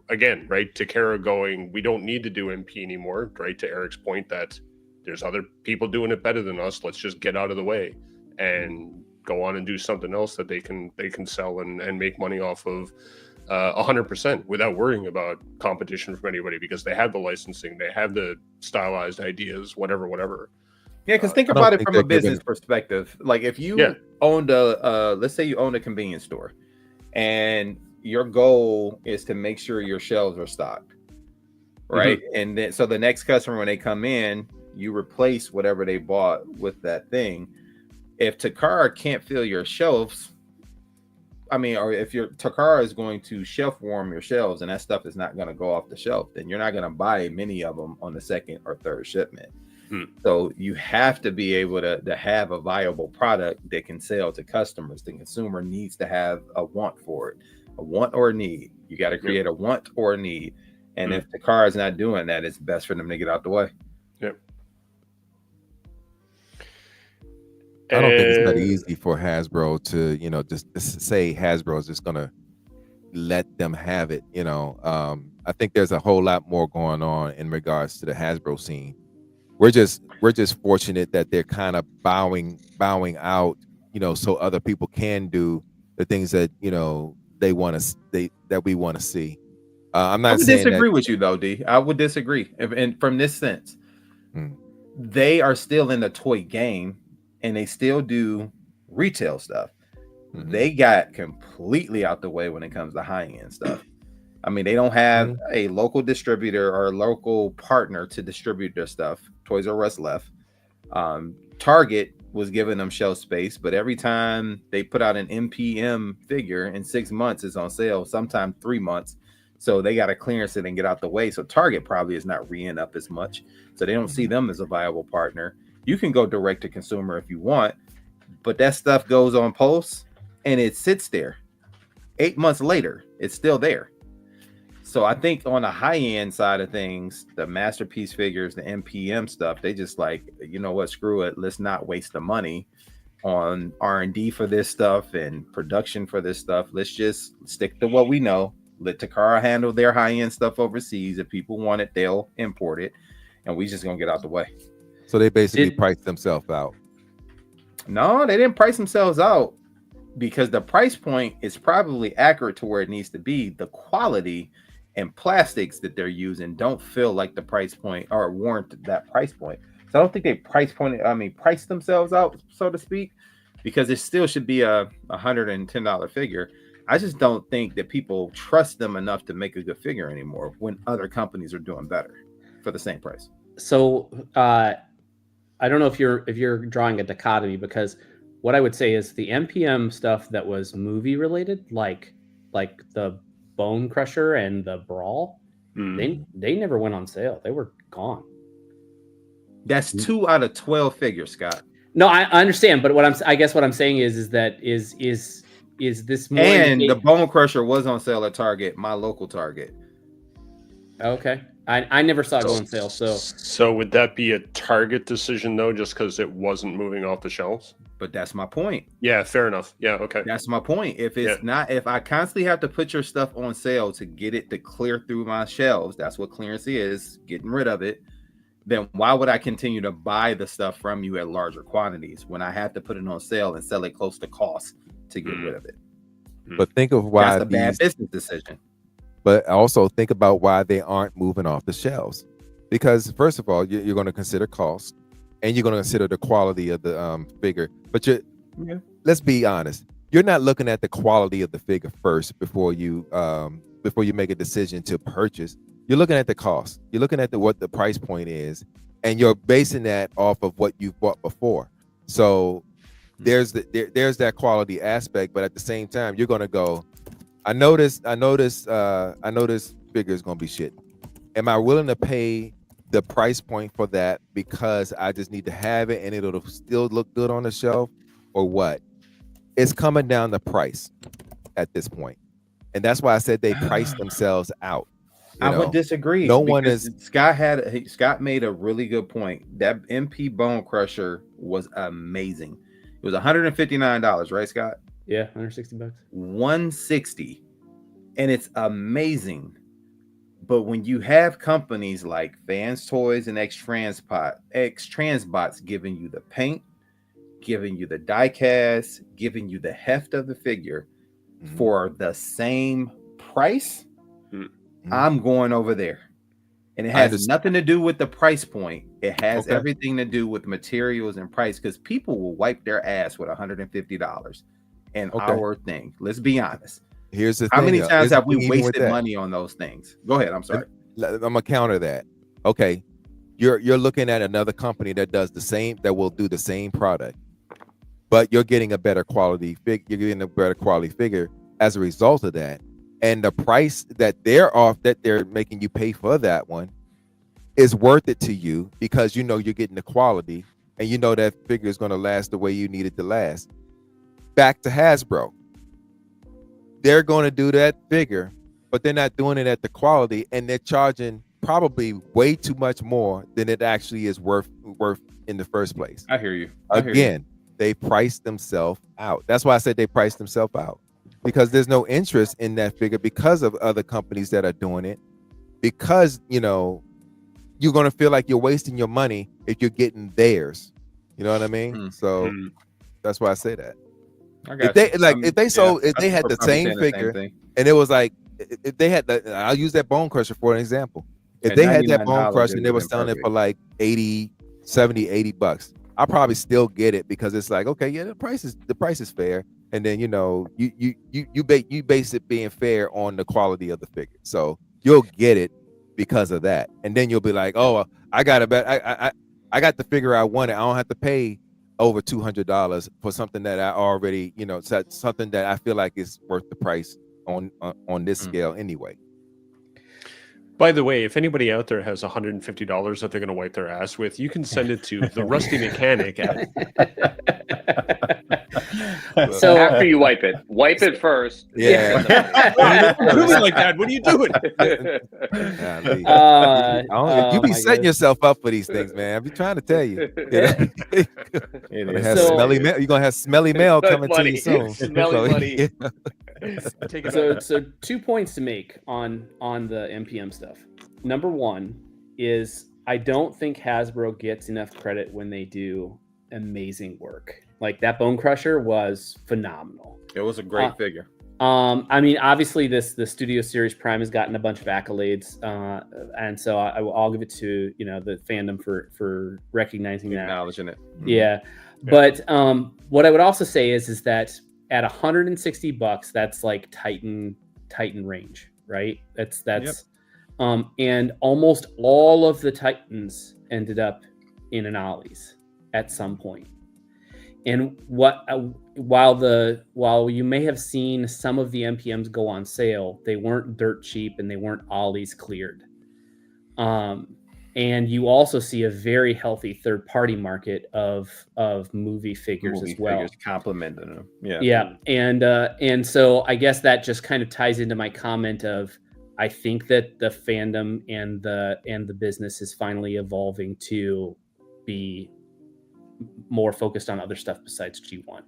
again, right, Takara going, we don't need to do MP anymore, right? To Eric's point that there's other people doing it better than us. Let's just get out of the way and go on and do something else that they can sell and make money off of 100% without worrying about competition from anybody, because they have the licensing, they have the stylized ideas, whatever. Yeah, because think about it from a business perspective. Like if you owned let's say you own a convenience store and your goal is to make sure your shelves are stocked, right? And then so the next customer, when they come in, you replace whatever they bought with that thing. If Takara can't fill your shelves, or if your Takara is going to shelf warm your shelves and that stuff is not going to go off the shelf, then you're not going to buy many of them on the second or third shipment. So you have to be able to have a viable product that can sell to customers. The consumer needs to have a want for it, a want or a need. You got to create a want or a need. And if Takara is not doing that, it's best for them to get out the way. I don't think it's that easy for Hasbro to, just say Hasbro is just gonna let them have it. I think there's a whole lot more going on in regards to the Hasbro scene. We're just fortunate that they're kind of bowing out, so other people can do the things that they want to that we want to see. I'm not saying disagree with you though, D. I would disagree, and from this sense, they are still in the toy game. And they still do retail stuff. They got completely out the way when it comes to high-end stuff. I mean, they don't have a local distributor or a local partner to distribute their stuff. Toys R Us left. Target was giving them shelf space, but every time they put out an MPM figure in 6 months, it's on sale, sometimes 3 months. So they got to clearance it and get out the way. So Target probably is not re-ing up as much. So they don't see them as a viable partner. You can go direct to consumer if you want, but that stuff goes on post and it sits there. 8 months later, it's still there. So I think on the high end side of things, the masterpiece figures, the MPM stuff, they just like, you know what, screw it. Let's not waste the money on R&D for this stuff and production for this stuff. Let's just stick to what we know. Let Takara handle their high end stuff overseas. If people want it, they'll import it, and we just gonna get out the way. So they basically priced themselves out. No, they didn't price themselves out because the price point is probably accurate to where it needs to be. The quality and plastics that they're using don't feel like the price point or warrant that price point. So I don't think they priced themselves out, so to speak, because it still should be a $110 figure. I just don't think that people trust them enough to make a good figure anymore when other companies are doing better for the same price. So I don't know if you're drawing a dichotomy, because what I would say is the MPM stuff that was movie related, like the Bone Crusher and the Brawl, They never went on sale. They were gone. That's 2 out of 12 figures, Scott. No, I understand, but I guess what I'm saying is this more? And the Bone Crusher was on sale at Target, my local Target. Okay, I never saw it go on sale. So would that be a Target decision though, just because it wasn't moving off the shelves? But that's my point. Yeah, fair enough. Yeah, okay. That's my point. If it's not, if I constantly have to put your stuff on sale to get it to clear through my shelves, that's what clearance is, getting rid of it. Then why would I continue to buy the stuff from you at larger quantities when I have to put it on sale and sell it close to cost to get rid of it? But think of why that's a bad business decision. But also think about why they aren't moving off the shelves. Because first of all, you're going to consider cost, and you're going to consider the quality of the figure. But let's be honest, you're not looking at the quality of the figure first before you make a decision to purchase. You're looking at the cost. You're looking at what the price point is, and you're basing that off of what you've bought before. So there's that quality aspect, but at the same time, you're gonna go, I know this figure is gonna be shit. Am I willing to pay the price point for that because I just need to have it and it'll still look good on the shelf, or what? It's coming down the price at this point, and that's why I said they priced themselves out. I would disagree. No one is. Scott made a really good point. That MP Bone Crusher was amazing. It was $159, right, Scott? Yeah, $160. $160, and it's amazing. But when you have companies like Fans Toys and X Transbots giving you the paint, giving you the die cast, giving you the heft of the figure for the same price, I'm going over there. And it has nothing to do with the price point. It has everything to do with materials and price, because people will wipe their ass with $150 in our thing. Let's be honest. Here's the thing. How many times have we wasted money on those things? Go ahead. I'm sorry. I'm gonna counter that. Okay. You're looking at another company that does the same, that will do the same product, but you're getting a better quality figure as a result of that. And the price that they're making you pay for that one is worth it to you, because you know you're getting the quality, and you know that figure is going to last the way you need it to last. Back to Hasbro. They're going to do that figure, but they're not doing it at the quality, and they're charging probably way too much more than it actually is worth in the first place. I hear you. They priced themselves out. That's why I said they priced themselves out. Because there's no interest in that figure because of other companies that are doing it. Because, you're going to feel like you're wasting your money if you're getting theirs. You know what I mean? So that's why I say that. If they had the same figure, and it was like, if they had I'll use that Bone Crusher for an example. If they had that Bone Crusher and they were selling it for like $80, $70, $80, I'll probably still get it, because it's like, okay, yeah, the price is fair. And then you base it being fair on the quality of the figure, so you'll get it because of that. And then you'll be like, oh, I got I got the figure I wanted. I don't have to pay over $200 for something that I already, something that I feel like is worth the price on this scale anyway. By the way, if anybody out there has $150 that they're going to wipe their ass with, you can send it to the Rusty Mechanic. So after you wipe it first. Yeah. Don't do it like that. What are you doing? You be setting yourself up for these things, man. I be trying to tell you. You're gonna have smelly mail coming to you soon. Smelly money. So 2 points to make on the MPM stuff. Number one is, I don't think Hasbro gets enough credit when they do amazing work. Like, that Bone Crusher was phenomenal. It was a great figure. I mean, obviously the Studio Series Prime has gotten a bunch of accolades, and so I'll give it to the fandom for recognizing that, acknowledging it. Yeah. But what I would also say is that at $160, that's like Titan range, right? That's and almost all of the Titans ended up in an Ollie's at some point. And while you may have seen some of the MPMs go on sale, they weren't dirt cheap and they weren't Ollie's cleared. And you also see a very healthy third-party market of movie figures as well. Complementing them. Yeah. Yeah. And so I guess that just kind of ties into my comment of, I think that the fandom and the business is finally evolving to be more focused on other stuff besides G1.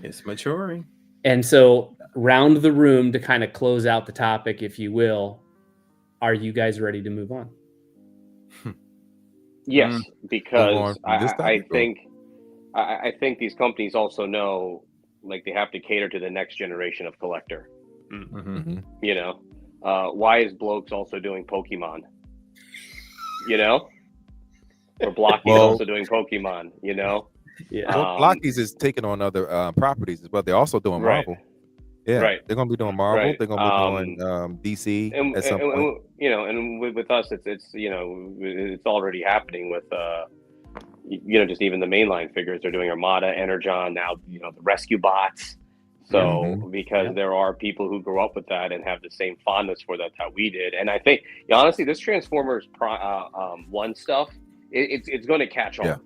It's maturing. And so round the room to kind of close out the topic, if you will, are you guys ready to move on? Yes, because I think these companies also know, like, they have to cater to the next generation of collector. Mm-hmm. You know, why is Blokes also doing Pokemon? You know, or Blocky's also doing Pokemon. You know, yeah. Blocky's is taking on other properties as well. They're also doing Marvel. Yeah, right. They're going to be doing Marvel. Right. They're going to be doing DC at some point. You know, and with us, it's you know, it's already happening with you know, just even the mainline figures. They're doing Armada, Energon, now, you know, the Rescue Bots. So because there are people who grew up with that and have the same fondness for that we did, and I think honestly, this Transformers One stuff, it's going to catch on. Yeah.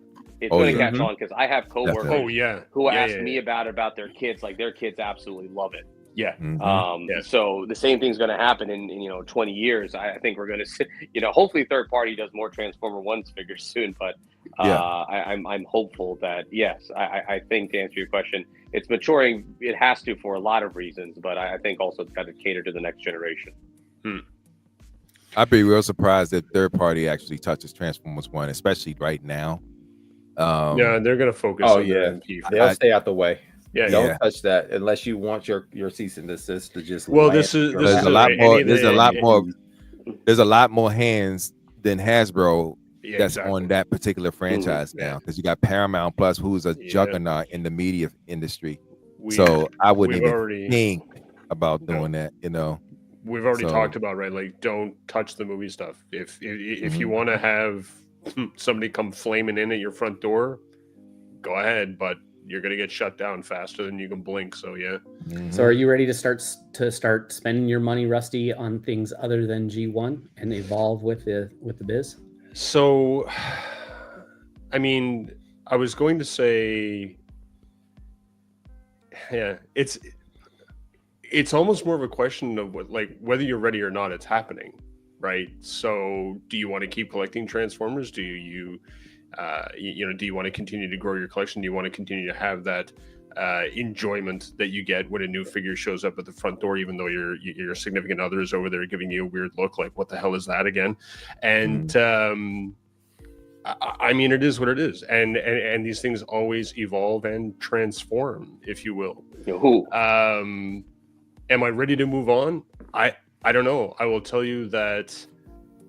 It's going to catch on because I have coworkers who ask me about their kids. Like, their kids absolutely love it. Yeah. So the same thing's going to happen in you know, 20 years. I think we're going to, you know, hopefully third party does more Transformer Ones figures soon. But I'm hopeful that, yes, I think, to answer your question, it's maturing. It has to, for a lot of reasons, but I think also it's got to cater to the next generation. I'd be real surprised if third party actually touches Transformers One, especially right now. Yeah, they're going to focus. Oh yeah, they'll stay out the way. Yeah, don't touch that unless you want your cease and desist to just. Well, there's a lot more. There's a lot more hands than Hasbro that's on that particular franchise now, because you got Paramount Plus, who's a juggernaut in the media industry. So I wouldn't even think about doing that. You know, we've already talked about, right? Like, don't touch the movie stuff. If you want to have somebody come flaming in at your front door, go ahead, but you're gonna get shut down faster than you can blink. So yeah. So are you ready to start spending your money, Rusty, on things other than G1 and evolve with the biz? So, I mean, I was going to say, yeah, it's almost more of a question of whether you're ready or not. It's happening, right? So, do you want to keep collecting Transformers? Do you do you want to continue to grow your collection? Do you want to continue to have that enjoyment that you get when a new figure shows up at the front door, even though your significant other is over there giving you a weird look, like, what the hell is that again? And I mean, it is what it is, and these things always evolve and transform, if you will. Am I ready to move on? I don't know. I will tell you that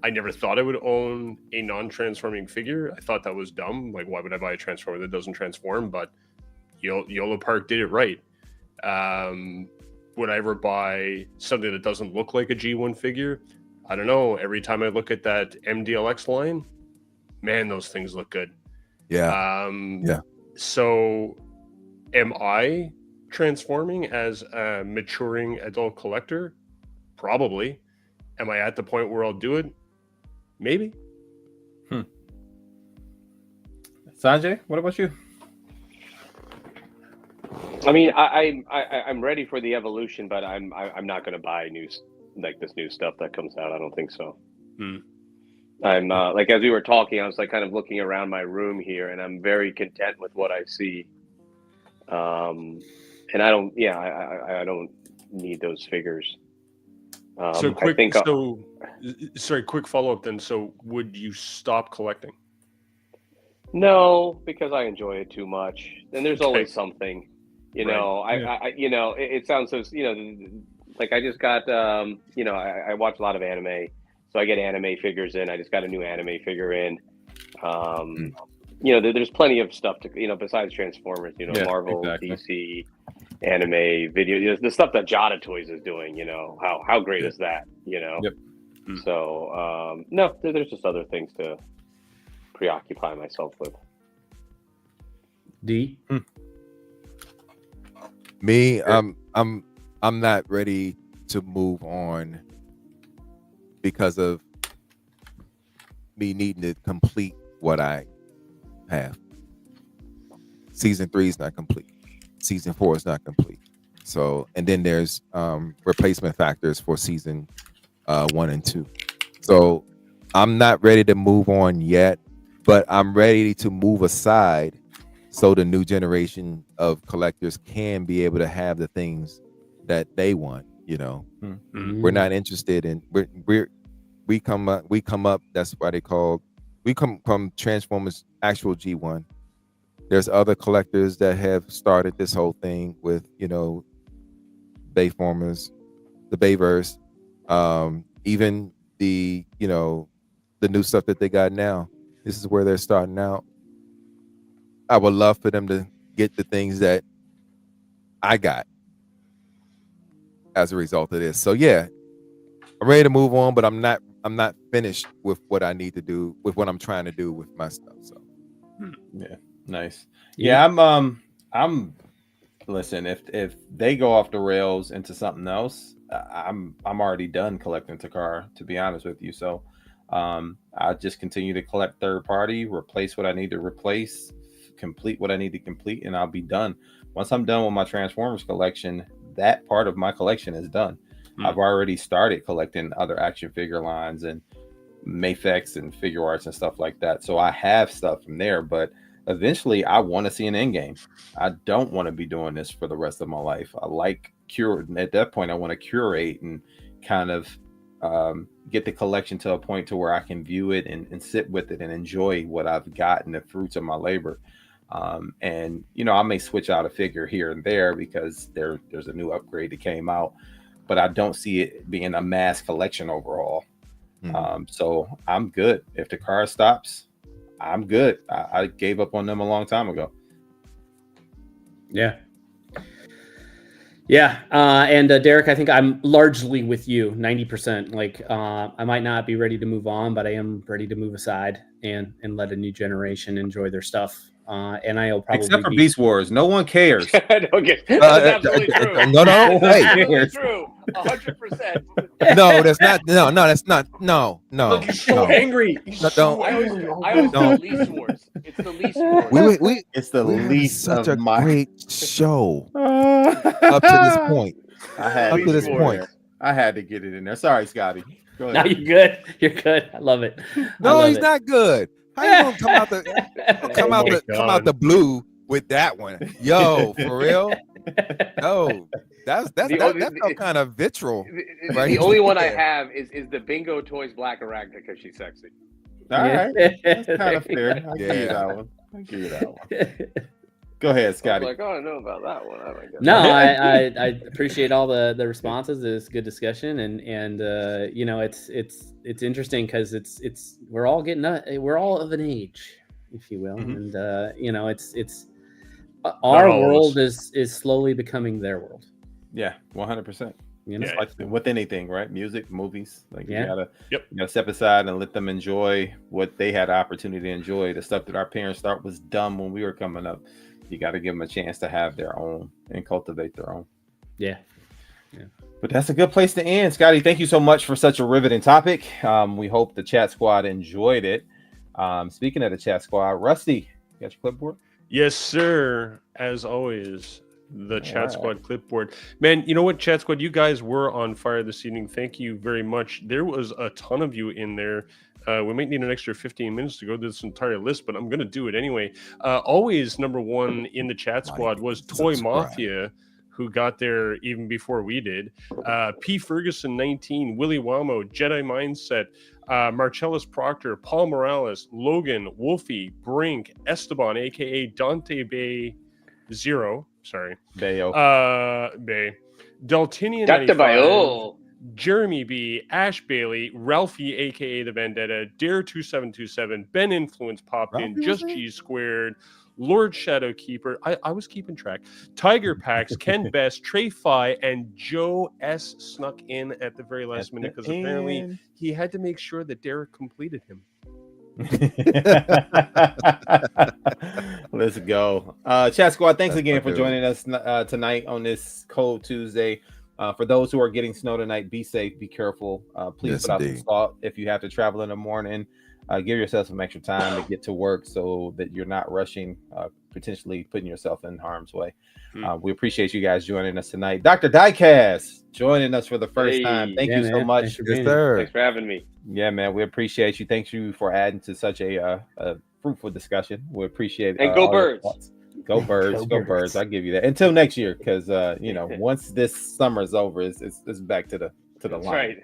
I never thought I would own a non-transforming figure. I thought that was dumb. Like, why would I buy a Transformer that doesn't transform? But YOLO Park did it right. Would I ever buy something that doesn't look like a G1 figure? I don't know. Every time I look at that MDLX line, man, those things look good. Yeah. So am I transforming as a maturing adult collector? Probably. Am I at the point where I'll do it? Maybe. Sanjay, what about you? I mean, I'm ready for the evolution, but I'm not going to buy this new stuff that comes out. I don't think so. I'm like, as we were talking, I was like kind of looking around my room here, and I'm very content with what I see. And I don't need those figures. Quick follow-up then. So would you stop collecting? No, because I enjoy it too much. And there's always something, you know. I it sounds so, like I just got I watch a lot of anime, so I get anime figures in. I just got a new anime figure in. There's plenty of stuff to, besides Transformers, Marvel, DC, anime, video, the stuff that Jada Toys is doing, how great is that, So, no, there's just other things to preoccupy myself with. D? Me, I'm not ready to move on because of me needing to complete what I have. Season 3 is not complete. Season 4 is not complete. So, and then there's replacement factors for season 1 and 2. So I'm not ready to move on yet, but I'm ready to move aside so the new generation of collectors can be able to have the things that they want. You know, we're not interested in we come up. That's why they call. We come from Transformers actual G1. There's other collectors that have started this whole thing with, you know, Bayformers, the Bayverse, even the, you know, the new stuff that they got now. This is where they're starting out. I would love for them to get the things that I got as a result of this. So yeah, I'm ready to move on, but I'm not finished with what I need to do, with what I'm trying to do with my stuff. So yeah, nice. Yeah, I'm listen, if they go off the rails into something else, I'm already done collecting Takara, to be honest with you. So I just continue to collect third party, replace what I need to replace, complete what I need to complete, and I'll be done. Once I'm done with my Transformers collection, that part of my collection is done. I've already started collecting other action figure lines and Mafex and figure arts and stuff like that. So I have stuff from there, but eventually I want to see an end game. I don't want to be doing this for the rest of my life. I like at that point I want to curate and kind of get the collection to a point to where I can view it and sit with it and enjoy what I've gotten, the fruits of my labor. And you know, I may switch out a figure here and there because there's a new upgrade that came out, but I don't see it being a mass collection overall. So I'm good. If the car stops, I'm good. I gave up on them a long time ago. Yeah. And Derek, I think I'm largely with you, 90%. Like, I might not be ready to move on, but I am ready to move aside and let a new generation enjoy their stuff. And I'll probably except for Beast Wars, no one cares. That's absolutely true. No, That's hey, absolutely true. 100%. no, that's not. No, that's not. No. Look, he's so angry. I always do Least Wars. It's the Least Wars. It's the least such of a my great show up to this point. I had to get it in there. Sorry, Scotty. Go ahead. No, you're good. You're good. I love it. No, he's not good. How you gonna come out the blue with that one? Yo, for real? No, that's some kind of vitriol. The only one I have is the Bingo Toys Black Arachna because she's sexy. All right, that's kind of fair. I give you that one. Go ahead, Scotty. I don't know about that one. No, I appreciate all the responses. It's good discussion, and you know, it's interesting because it's we're all of an age, if you will, and you know, it's our world is slowly becoming their world. Yeah, 100%. You know, it's like with anything, right? Music, movies, like Yeah. you gotta step aside and let them enjoy what they had the opportunity to enjoy. The stuff that our parents thought was dumb when we were coming up. You got to give them a chance to have their own and cultivate their own. Yeah. But that's a good place to end. Scotty, thank you so much for such a riveting topic. We hope the chat squad enjoyed it. Speaking of the chat squad, Rusty, you got your clipboard? Yes, sir. As always, the chat squad clipboard. Man, you know what, chat squad? You guys were on fire this evening. Thank you very much. There was a ton of you in there. We might need an extra 15 minutes to go through this entire list, but I'm going to do it anyway. Always number one in the chat squad was Toy Mafia, who got there even before we did. P. Ferguson 19, Willie Wamo, Jedi Mindset, Marcellus Proctor, Paul Morales, Logan, Wolfie, Brink, Esteban, aka Dante Bay Zero. Sorry. Bayo. Bay. Deltinian Dr. Bayo. Jeremy B, Ash Bailey, Ralphie, aka the Vendetta, Dare 2727, Ben Influence popped in, Just G Squared, Lord Shadowkeeper. I was keeping track. Tiger Pax, Ken Best, Trey Fi, and Joe S snuck in at the very last minute because apparently he had to make sure that Derek completed him. Let's go. Chat squad, thanks again for joining us tonight on this cold Tuesday. For those who are getting snow tonight, be safe, be careful. Please put out some salt if you have to travel in the morning. give yourself some extra time to get to work so that you're not rushing, potentially putting yourself in harm's way. We appreciate you guys joining us tonight. Dr. DIECAST joining us for the first time. Thank you so much. Thanks for having me. Yeah, man, we appreciate you. Thank you for adding to such a fruitful discussion. We appreciate it. And go Birds. Go Birds. Go Birds. I'll give you that. Until next year, because once this summer's over, it's back to the line. Right.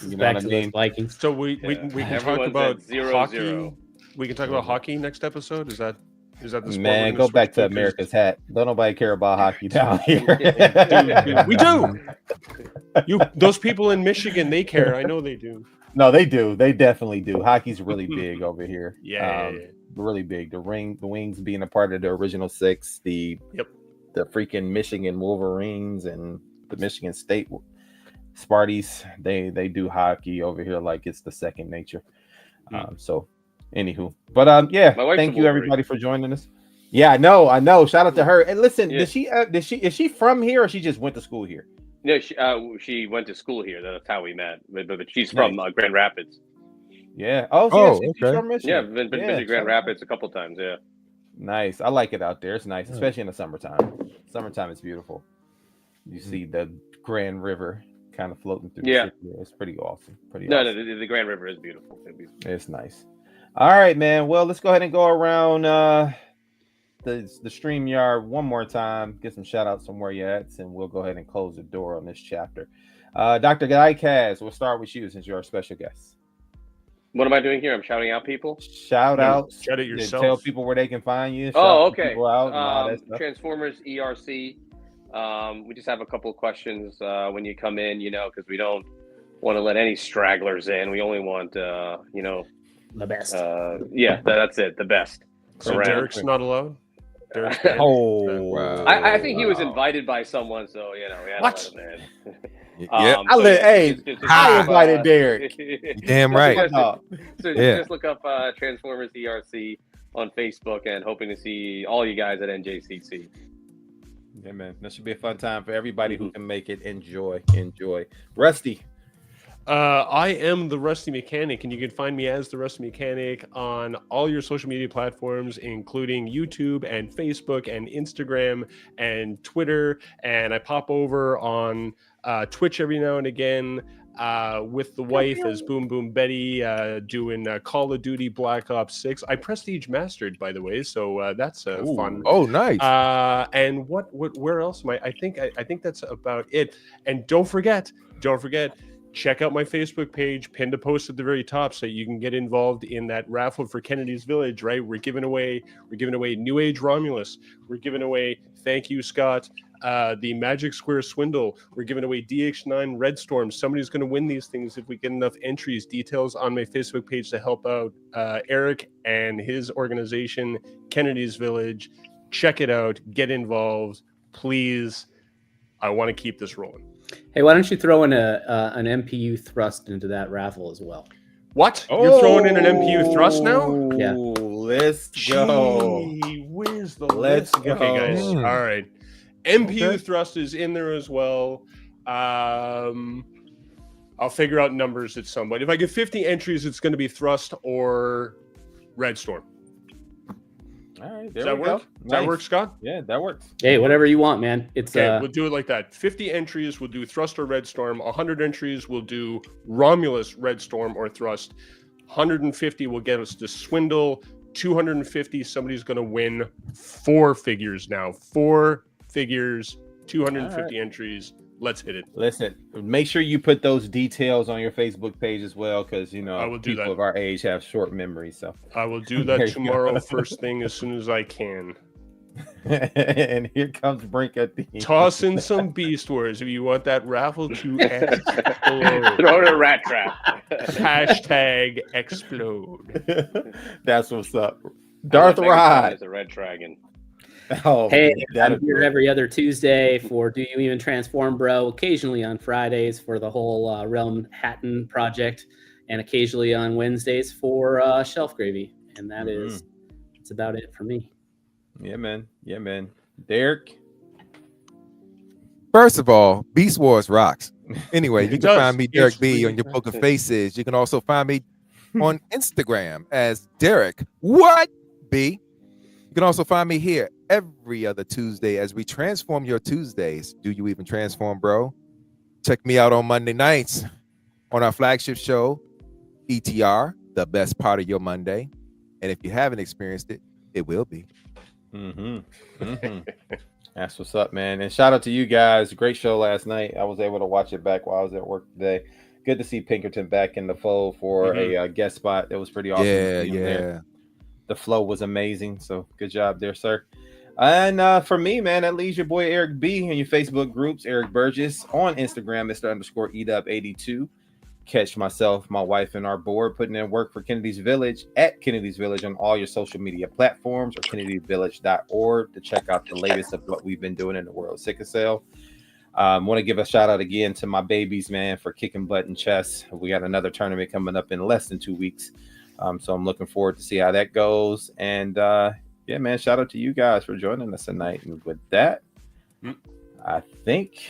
You know what I mean? Vikings. So we can talk about hockey. We can talk about hockey next episode. Is that the sport? Man, go back to America's hat. Don't nobody care about hockey down here. Dude, we do. Those people in Michigan, they care. I know they do. No, they do. They definitely do. Hockey's really big over here. Yeah. Really big. The Wings being a part of the original six, the freaking Michigan Wolverines and the Michigan State Sparties, they do hockey over here like it's the second nature. So anywho, but thank you everybody for joining us. Yeah, I know. Shout out to her. And listen, is she from here or she just went to school here? No, she went to school here. That's how we met. But she's from Grand Rapids. Yeah. Okay. She's from Michigan. Yeah, been to Grand Rapids a couple times. Yeah. Nice. I like it out there. It's nice, especially in the summertime. Summertime is beautiful. You see the Grand River kind of floating through. The city. It's pretty awesome. No, the Grand River is beautiful. It's nice. All right, man. Well, let's go ahead and go around the StreamYard one more time. Get some shout outs from where you're at, and we'll go ahead and close the door on this chapter. Dr. DIECAST, we'll start with you since you're our special guest. What am I doing here? I'm shouting out people. Shout outs. Shout it yourself. Tell people where they can find you. Okay. Transformers ERC. We just have a couple of questions when you come in, because we don't want to let any stragglers in. We only want, the best. That's it. The best. So around. Derek's not allowed? Wow. I think he was invited by someone, so, we had what? to let him in. I invited Derek. Damn right. Just look up Transformers ERC on Facebook and hoping to see all you guys at NJCC. Yeah, man. That should be a fun time for everybody who can make it. Enjoy. Rusty. I am the Rusty Mechanic, and you can find me as the Rusty Mechanic on all your social media platforms, including YouTube and Facebook and Instagram and Twitter. And I pop over on Twitch every now and again with the wife as Boom Boom Betty doing Call of Duty Black Ops 6. I Prestige Mastered, by the way, so that's fun. Oh, nice. And where else am I? I think that's about it. And don't forget. Check out my Facebook page, pinned a post at the very top, so you can get involved in that raffle for Kennedy's Village. Right, we're giving away New Age Romulus. We're giving away, thank you, Scott, the Magic Square Swindle. We're giving away DX9 Red Storm. Somebody's going to win these things if we get enough entries. Details on my Facebook page to help out Eric and his organization, Kennedy's Village. Check it out. Get involved, please. I want to keep this rolling. Hey, why don't you throw in an MPU thrust into that raffle as well? What? You're throwing in an MPU thrust now? Yeah. Let's go. Let's go. Okay, guys. All right. MPU thrust is in there as well. I'll figure out numbers at some point. If I get 50 entries, it's going to be thrust or Red Storm. All right, does that work? Does that work, Scott? Yeah, that works. Hey, whatever you want, man. It's we'll do it like that. 50 entries, we'll do Thrust or Red Storm. 100 entries, we'll do Romulus, Red Storm, or Thrust. 150 will get us to Swindle. 250, somebody's going to win 4 figures now. 4 figures, 250 entries. Let's hit it. Listen, make sure you put those details on your Facebook page as well, because I will do people that. of our age have short memories. So I will do that tomorrow, first thing, as soon as I can. And here comes Brink at the toss in some Beast Wars if you want that raffle to explode. Throw in a rat trap. Hashtag explode. That's what's up. Darth Rod is a red dragon. Oh, hey, I'm here every other Tuesday for Do You Even Transform, Bro? Occasionally on Fridays for the whole Realm Hatton project, and occasionally on Wednesdays for Shelf Gravy. And that is, that's about it for me. Yeah, man. Yeah, man. Derek? First of all, Beast Wars rocks. Anyway, you can find me, Derek B, on your Poker Faces. You can also find me on Instagram as Derek What B. You can also find me here every other Tuesday as we transform your Tuesdays. Do you even transform, bro? Check me out on Monday nights on our flagship show, ETR, the best part of your Monday. And if you haven't experienced it, it will be. That's what's up, man. And shout out to you guys. Great show last night. I was able to watch it back while I was at work today. Good to see Pinkerton back in the fold for a guest spot. That was pretty awesome. Yeah. The flow was amazing. So good job there, sir. And for me, man, that leaves your boy Eric B in your Facebook groups, Eric Burgess, on Instagram, Mr._EDUB82. Catch myself, my wife, and our board putting in work for Kennedy's Village at Kennedy's Village on all your social media platforms or kennedysvillage.org to check out the latest of what we've been doing in the world of sickle cell. Want to give a shout out again to my babies, man, for kicking butt in chess. We got another tournament coming up in less than 2 weeks. So I'm looking forward to see how that goes. And yeah, man, shout out to you guys for joining us tonight. And with that, I think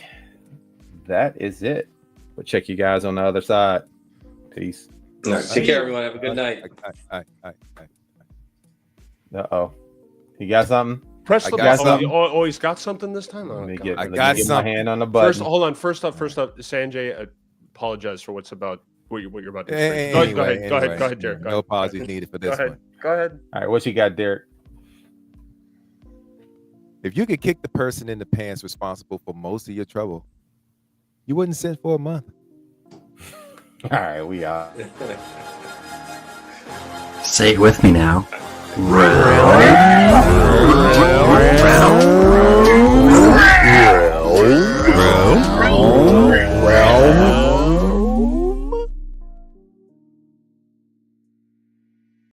that is it. We'll check you guys on the other side. Peace. Take care, everyone. Have a good night. Uh-oh. You got something? Press the button. Oh, he's got something this time? Let me God. get, I let me got get something. my hand on the button. First up, Sanjay, I apologize for what you're about to Anyway, go ahead, Derek. No apologies needed for this one. Go ahead. All right, what you got, Derek? If you could kick the person in the pants responsible for most of your trouble, you wouldn't sin for a month. All right, we are. Say it with me now. Round